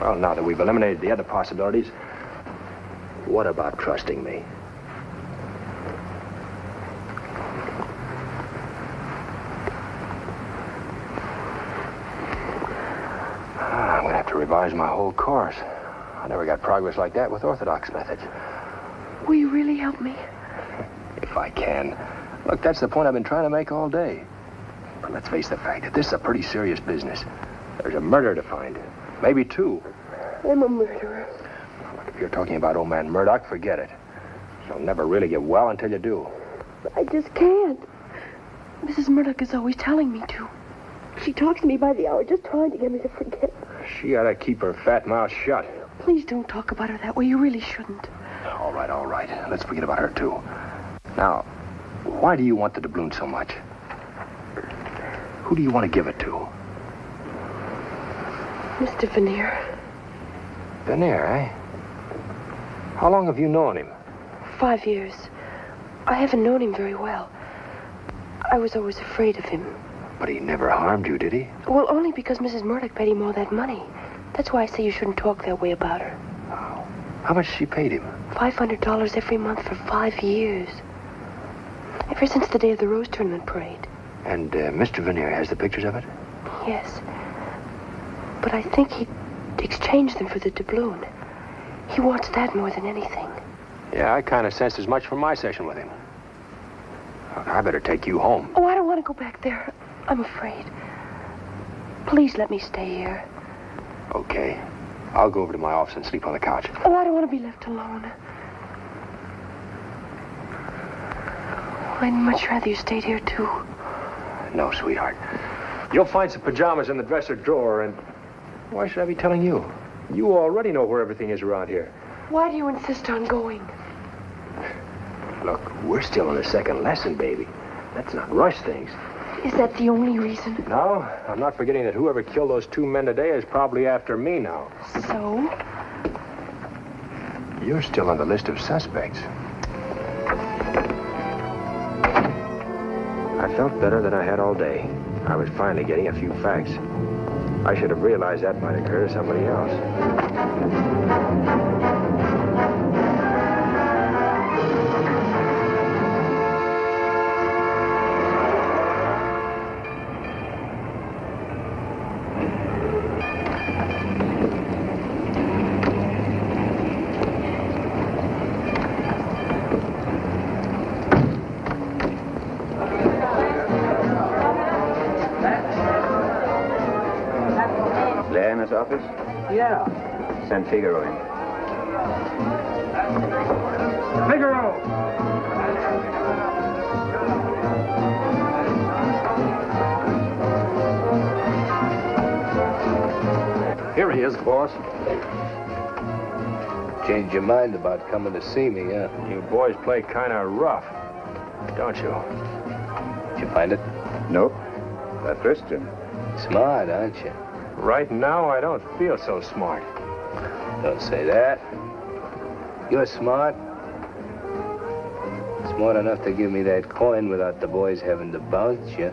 Well, now that we've eliminated the other possibilities, What about trusting me? I'm gonna have to revise my whole course. I never got progress like that with orthodox methods. Will you really help me? If I can. Look, that's the point I've been trying to make all day. But let's face the fact that this is a pretty serious business. There's a murder to find. Maybe two. I'm a murderer. Look, if you're talking about old man Murdock, forget it. You'll never really get well until you do. I just can't. Mrs. Murdock is always telling me to. She talks to me by the hour, just trying to get me to forget. She ought to keep her fat mouth shut. Please don't talk about her that way. You really shouldn't. All right, all right. Let's forget about her, too. Now, why do you want the doubloon so much? Who do you want to give it to? Mr. Veneer. Veneer, eh? How long have you known him? 5 years. I haven't known him very well. I was always afraid of him. But he never harmed you, did he? Well, only because Mrs. Murdock paid him all that money. That's why I say you shouldn't talk that way about her. Oh. How much she paid him? $500 every month for 5 years. Ever since the day of the Rose Tournament Parade. And Mr. Veneer has the pictures of it? Yes. But I think he exchanged them for the doubloon. He wants that more than anything. Yeah, I kind of sensed as much from my session with him. Look, I better take you home. Oh, I don't want to go back there. I'm afraid. Please let me stay here. Okay. I'll go over to my office and sleep on the couch. Oh, I don't want to be left alone. I'd much rather you stayed here, too. No, sweetheart. You'll find some pajamas in the dresser drawer, and why should I be telling you? You already know where everything is around here. Why do you insist on going? Look, we're still in the second lesson, baby. Let's not rush things. Is that the only reason? No, I'm not forgetting that whoever killed those 2 men today is probably after me now. So? You're still on the list of suspects. I felt better than I had all day. I was finally getting a few facts. I should have realized that might occur to somebody else. Leonard's office? Yeah. Send Figaro in. Figaro! Here he is, boss. Changed your mind about coming to see me, huh? You boys play kind of rough, don't you? Did you find it? Nope. I frisked him. Smart, aren't you? Right now, I don't feel so smart. Don't say that. You're smart. Smart enough to give me that coin without the boys having to bounce you.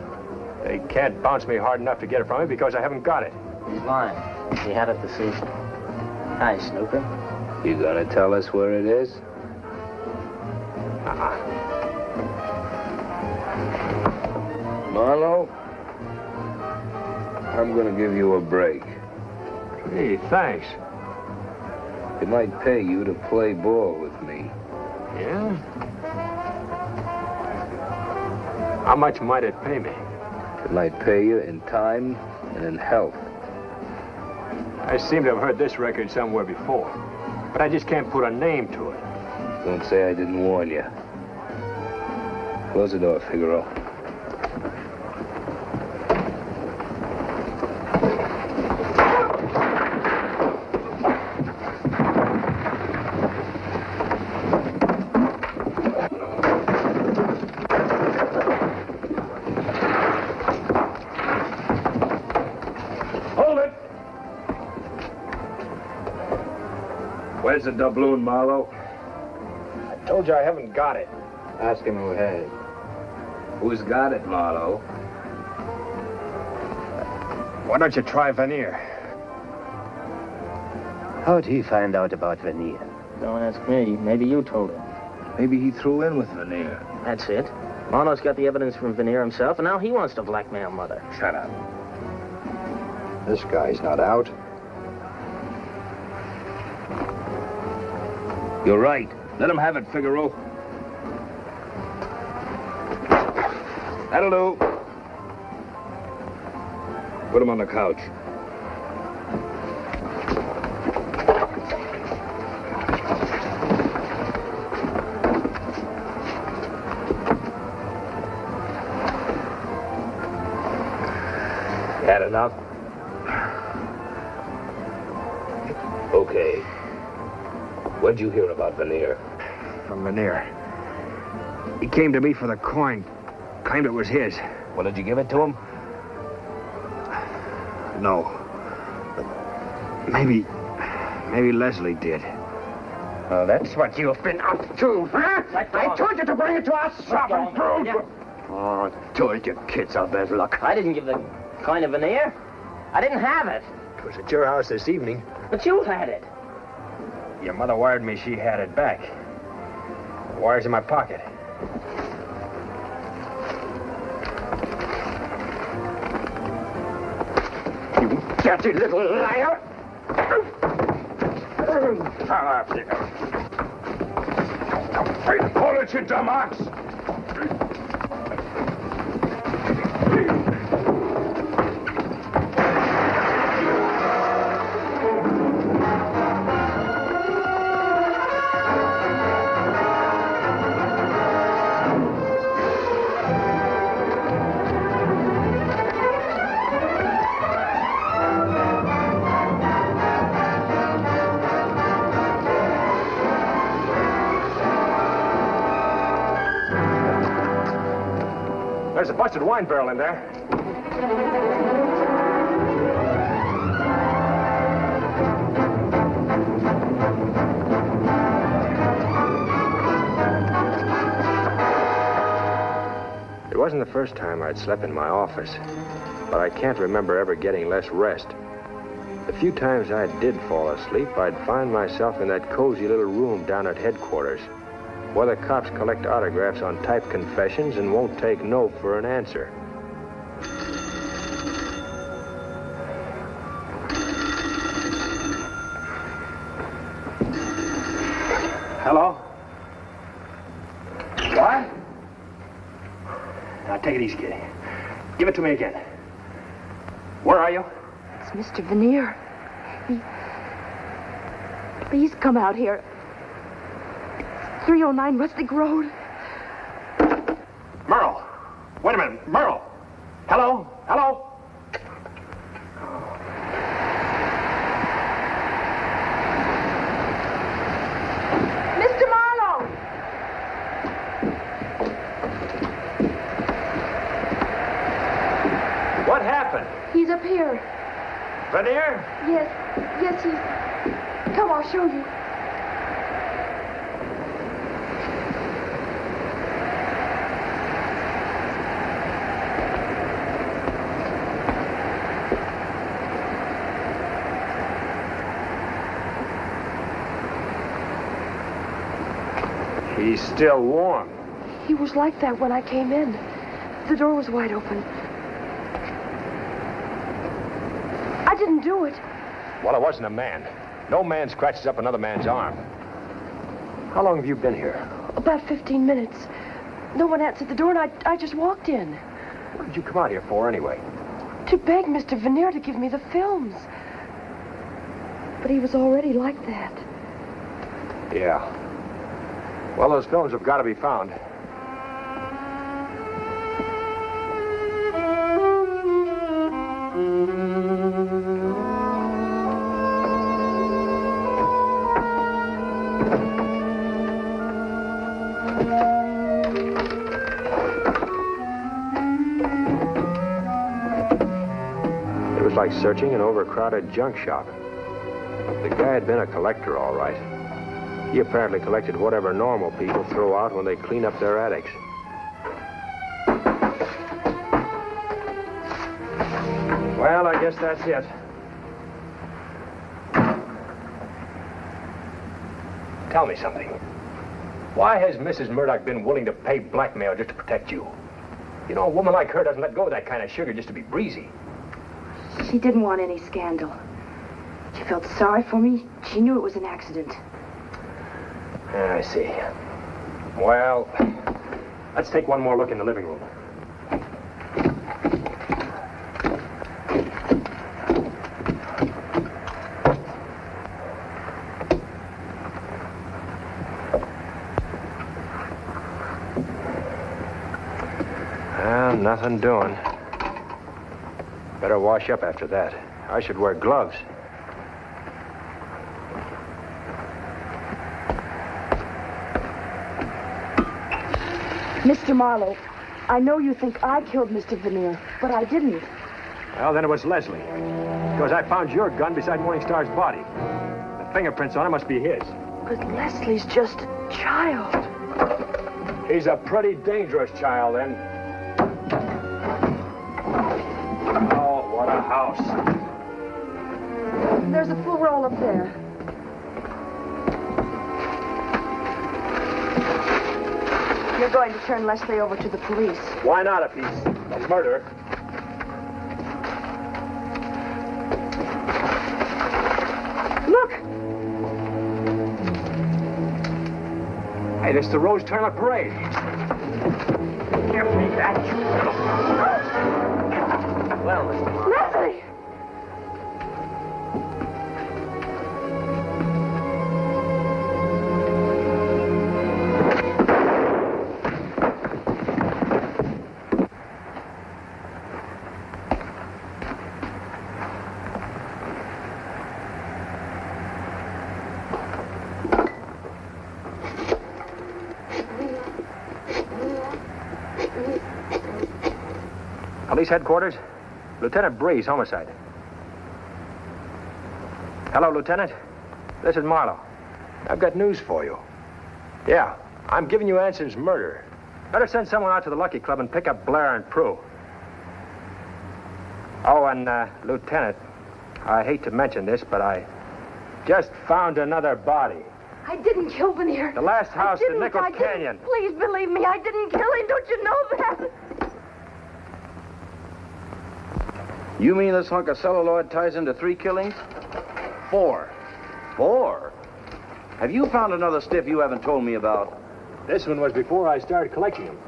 They can't bounce me hard enough to get it from me because I haven't got it. He's mine. He had it this evening. Hi, Snooper. You gonna tell us where it is? Marlowe, I'm gonna give you a break. Gee, thanks. It might pay you to play ball with me. Yeah? How much might it pay me? It might pay you in time and in health. I seem to have heard this record somewhere before, but I just can't put a name to it. Don't say I didn't warn you. Close the door, Figaro. Where's the doubloon, Marlowe? I told you I haven't got it. Ask him who has. Who's got it, Marlowe? Why don't you try Veneer? How'd he find out about Veneer? Don't ask me. Maybe you told him. Maybe he threw in with Veneer. That's it. Marlowe's got the evidence from Veneer himself, and now he wants to blackmail Mother. Shut up. This guy's not out. You're right. Let him have it, Figaro. That'll do. Put him on the couch. Had enough? Okay. What'd you hear about Veneer? From Veneer. He came to me for the coin. Claimed it was his. Well, did you give it to him? No. But maybe Leslie did. Well, that's what you've been up to, huh? I told you to bring it to us, sovereign proof. Oh, I told you kids are bad luck. I didn't give the coin to Veneer. I didn't have it. It was at your house this evening. But you had it. Your mother wired me she had it back. The wire's in my pocket. You dirty little liar! Pull it, you dumb ox! There's a busted wine barrel in there. It wasn't the first time I'd slept in my office, but I can't remember ever getting less rest. The few times I did fall asleep, I'd find myself in that cozy little room down at headquarters, where the cops collect autographs on typed confessions and won't take no for an answer. Hello? What? Now, take it easy, kid. Give it to me again. Where are you? It's Mr. Veneer. Please come out here. 309 Rustic Road. Merle! Wait a minute. Merle! Hello? Hello? Mr. Marlowe! What happened? He's up here. Veneer? Yes, he's... Come, I'll show you. He's still warm. He was like that when I came in. The door was wide open. I didn't do it. Well, I wasn't a man. No man scratches up another man's arm. How long have you been here? About 15 minutes. No one answered the door, and I just walked in. What did you come out here for, anyway? To beg Mr. Veneer to give me the films. But he was already like that. Yeah. Well, those films have got to be found. It was like searching an overcrowded junk shop. The guy had been a collector, all right. He apparently collected whatever normal people throw out when they clean up their attics. Well, I guess that's it. Tell me something. Why has Mrs. Murdock been willing to pay blackmail just to protect you? You know, a woman like her doesn't let go of that kind of sugar just to be breezy. She didn't want any scandal. She felt sorry for me. She knew it was an accident. I see. Well, let's take one more look in the living room. Well, nothing doing. Better wash up after that. I should wear gloves. Mr. Marlowe, I know you think I killed Mr. Veneer, but I didn't. Well, then it was Leslie. Because I found your gun beside Morningstar's body. The fingerprints on it must be his. But Leslie's just a child. He's a pretty dangerous child, then. Oh, what a house. There's a full roll up there. You're going to turn Leslie over to the police. Why not if he's a murderer? Look! Hey, this is the Rose Tournament Parade. Give me that, you little... Well, Mr. Marlowe. Leslie! Police headquarters? Lieutenant Breeze, homicide. Hello, Lieutenant. This is Marlowe. I've got news for you. Yeah, I'm giving you Anson's murder. Better send someone out to the Lucky Club and pick up Blair and Prue. Oh, and, Lieutenant, I hate to mention this, but I just found another body. I didn't kill Veneer. The last house in Nichols Canyon. Please believe me, I didn't kill him. Don't you know that? You mean this hunk of celluloid ties into 3 killings? 4. 4? Have you found another stiff you haven't told me about? This one was before I started collecting them.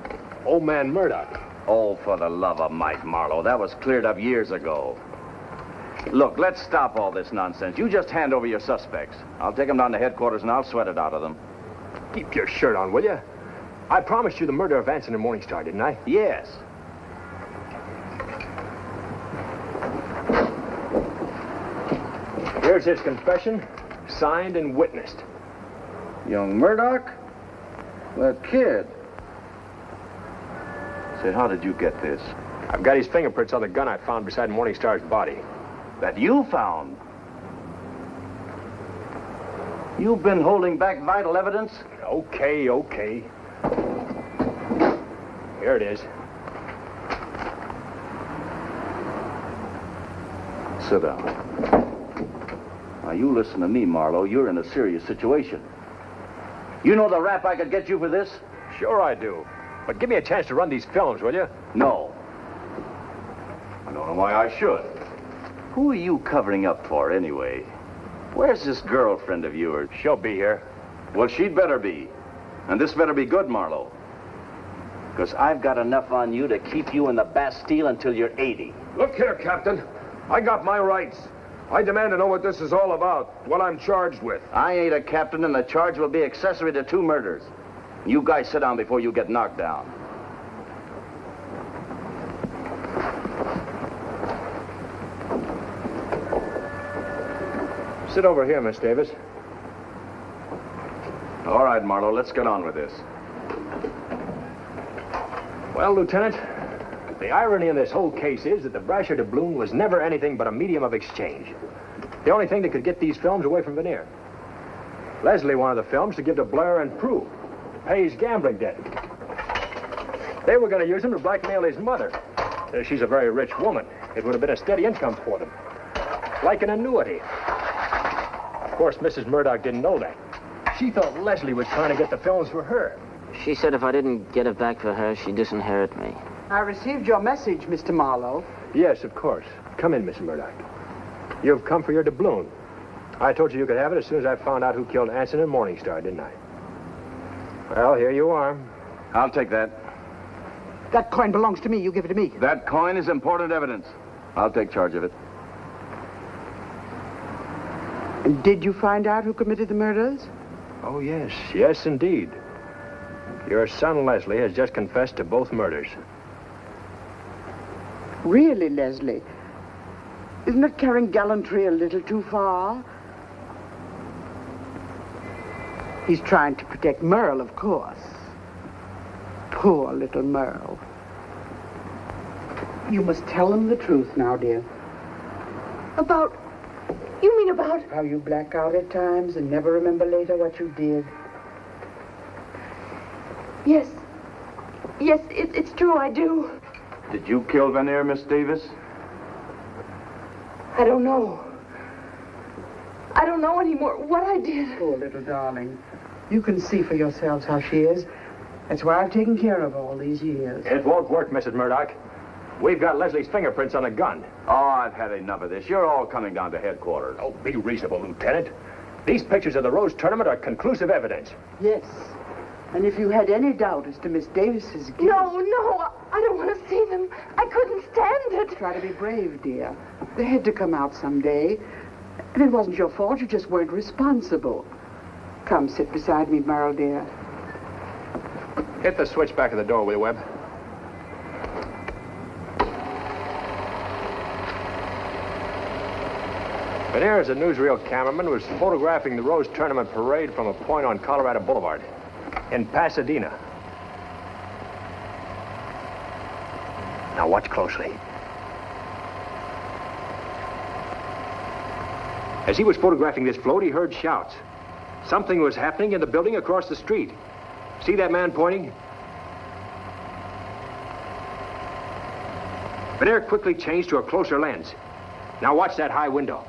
Old man Murdock. Oh, for the love of Mike, Marlowe. That was cleared up years ago. Look, let's stop all this nonsense. You just hand over your suspects. I'll take them down to headquarters and I'll sweat it out of them. Keep your shirt on, will you? I promised you the murder of Anson and Morningstar, didn't I? Yes. Here's his confession, signed and witnessed. Young Murdock? That kid. Say, how did you get this? I've got his fingerprints on the gun I found beside Morningstar's body. That you found? You've been holding back vital evidence? Okay, okay. Here it is. Sit down. Now, you listen to me, Marlowe. You're in a serious situation. You know the rap I could get you for this? Sure I do. But give me a chance to run these films, will you? No. I don't know why I should. Who are you covering up for, anyway? Where's this girlfriend of yours? She'll be here. Well, she'd better be. And this better be good, Marlowe. Because I've got enough on you to keep you in the Bastille until you're 80. Look here, Captain. I got my rights. I demand to know what this is all about, what I'm charged with. I ain't a captain, and the charge will be accessory to 2 murders. You guys sit down before you get knocked down. Sit over here, Miss Davis. All right, Marlowe, let's get on with this. Well, Lieutenant, the irony in this whole case is that the Brasher doubloon was never anything but a medium of exchange. The only thing that could get these films away from Veneer. Leslie wanted the films to give to Blair and Prue to pay his gambling debt. They were going to use them to blackmail his mother. She's a very rich woman. It would have been a steady income for them. Like an annuity. Of course, Mrs. Murdock didn't know that. She thought Leslie was trying to get the films for her. She said if I didn't get it back for her, she'd disinherit me. I received your message, Mr. Marlowe. Yes, of course. Come in, Mrs. Murdock. You've come for your doubloon. I told you you could have it as soon as I found out who killed Anson and Morningstar, didn't I? Well, here you are. I'll take that. That coin belongs to me. You give it to me. That coin is important evidence. I'll take charge of it. And did you find out who committed the murders? Oh, yes. Yes, indeed. Your son, Leslie, has just confessed to both murders. Really, Leslie? Isn't that carrying gallantry a little too far? He's trying to protect Merle, of course. Poor little Merle. You must tell him the truth now, dear. About... You mean about... How you black out at times and never remember later what you did. Yes. Yes, it's true, I do. Did you kill Vanier, Miss Davis? I don't know. I don't know anymore what I did. Poor little darling. You can see for yourselves how she is. That's why I've taken care of her all these years. It won't work, Mrs. Murdock. We've got Leslie's fingerprints on a gun. Oh, I've had enough of this. You're all coming down to headquarters. Oh, be reasonable, Lieutenant. These pictures of the Rose Tournament are conclusive evidence. Yes. And if you had any doubt as to Miss Davis's guilt... No, I don't want to see them. I couldn't stand it. Try to be brave, dear. They had to come out someday. And it wasn't your fault. You just weren't responsible. Come, sit beside me, Merle, dear. Hit the switch back of the door, will you, Webb? Vanier, as a newsreel cameraman, was photographing the Rose Tournament parade from a point on Colorado Boulevard in Pasadena. Now watch closely. As he was photographing this float, he heard shouts. Something was happening in the building across the street. See that man pointing? Vanier quickly changed to a closer lens. Now watch that high window.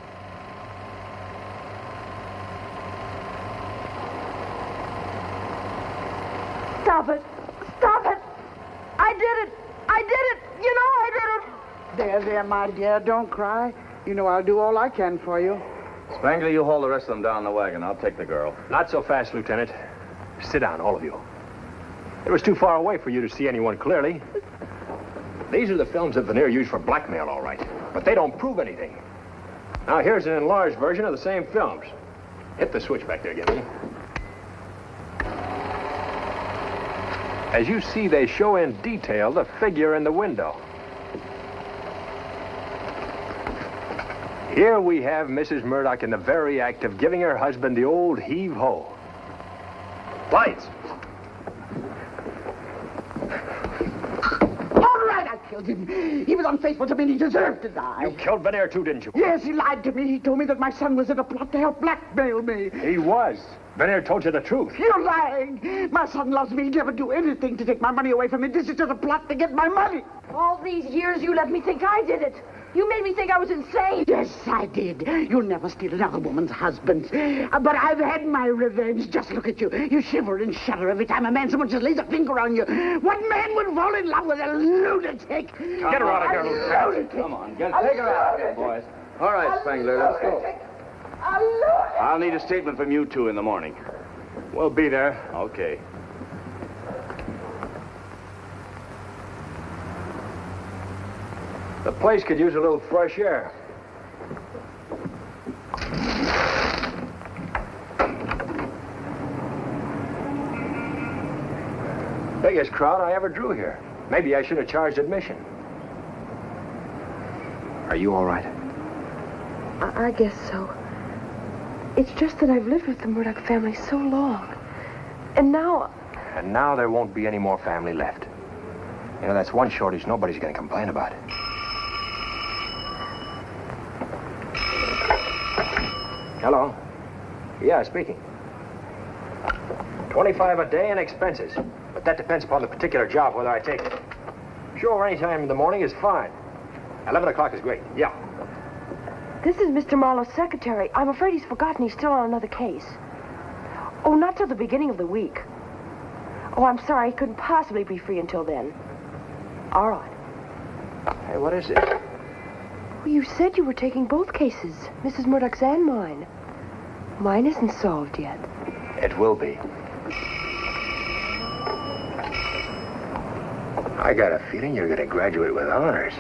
Stop it. Stop it. I did it. I did it. You know I did it. There, my dear. Don't cry. You know I'll do all I can for you. Spangler, you haul the rest of them down the wagon. I'll take the girl. Not so fast, Lieutenant. Sit down, all of you. It was too far away for you to see anyone clearly. These are the films that Vanier used for blackmail, all right. But they don't prove anything. Now, here's an enlarged version of the same films. Hit the switch back there, Jimmy. As you see, they show in detail the figure in the window. Here we have Mrs. Murdock in the very act of giving her husband the old heave-ho. Lights! All right, I killed him. He was unfaithful to me and he deserved to die. You killed Vanier too, didn't you? Yes, he lied to me. He told me that my son was in a plot to help blackmail me. He was. Vanier told you the truth. You're lying. My son loves me. He'd never do anything to take my money away from me. This is just a plot to get my money. All these years you let me think I did it. You made me think I was insane. Yes, I did. You'll never steal another woman's husband. But I've had my revenge. Just look at you. You shiver and shudder every time a man so much as lays a finger on you. What man would fall in love with a lunatic? Get her out of here, Lieutenant. Come on, take her out of here, boys. All right, Spangler, let's go. I'll need a statement from you two in the morning. We'll be there. Okay. The place could use a little fresh air. Biggest crowd I ever drew here. Maybe I should have charged admission. Are you all right? I guess so. It's just that I've lived with the Murdock family so long. And now... And now there won't be any more family left. You know, that's one shortage nobody's going to complain about. Hello? Yeah, speaking. 25 a day and expenses. But that depends upon the particular job, whether I take it. Sure, any time in the morning is fine. 11 o'clock is great. Yeah. This is Mr. Marlowe's secretary. I'm afraid he's forgotten he's still on another case. Oh, not till the beginning of the week. Oh, I'm sorry. I couldn't possibly be free until then. All right. Hey, what is it? Well, you said you were taking both cases, Mrs. Murdock's and mine. Mine isn't solved yet. It will be. I got a feeling you're going to graduate with honors.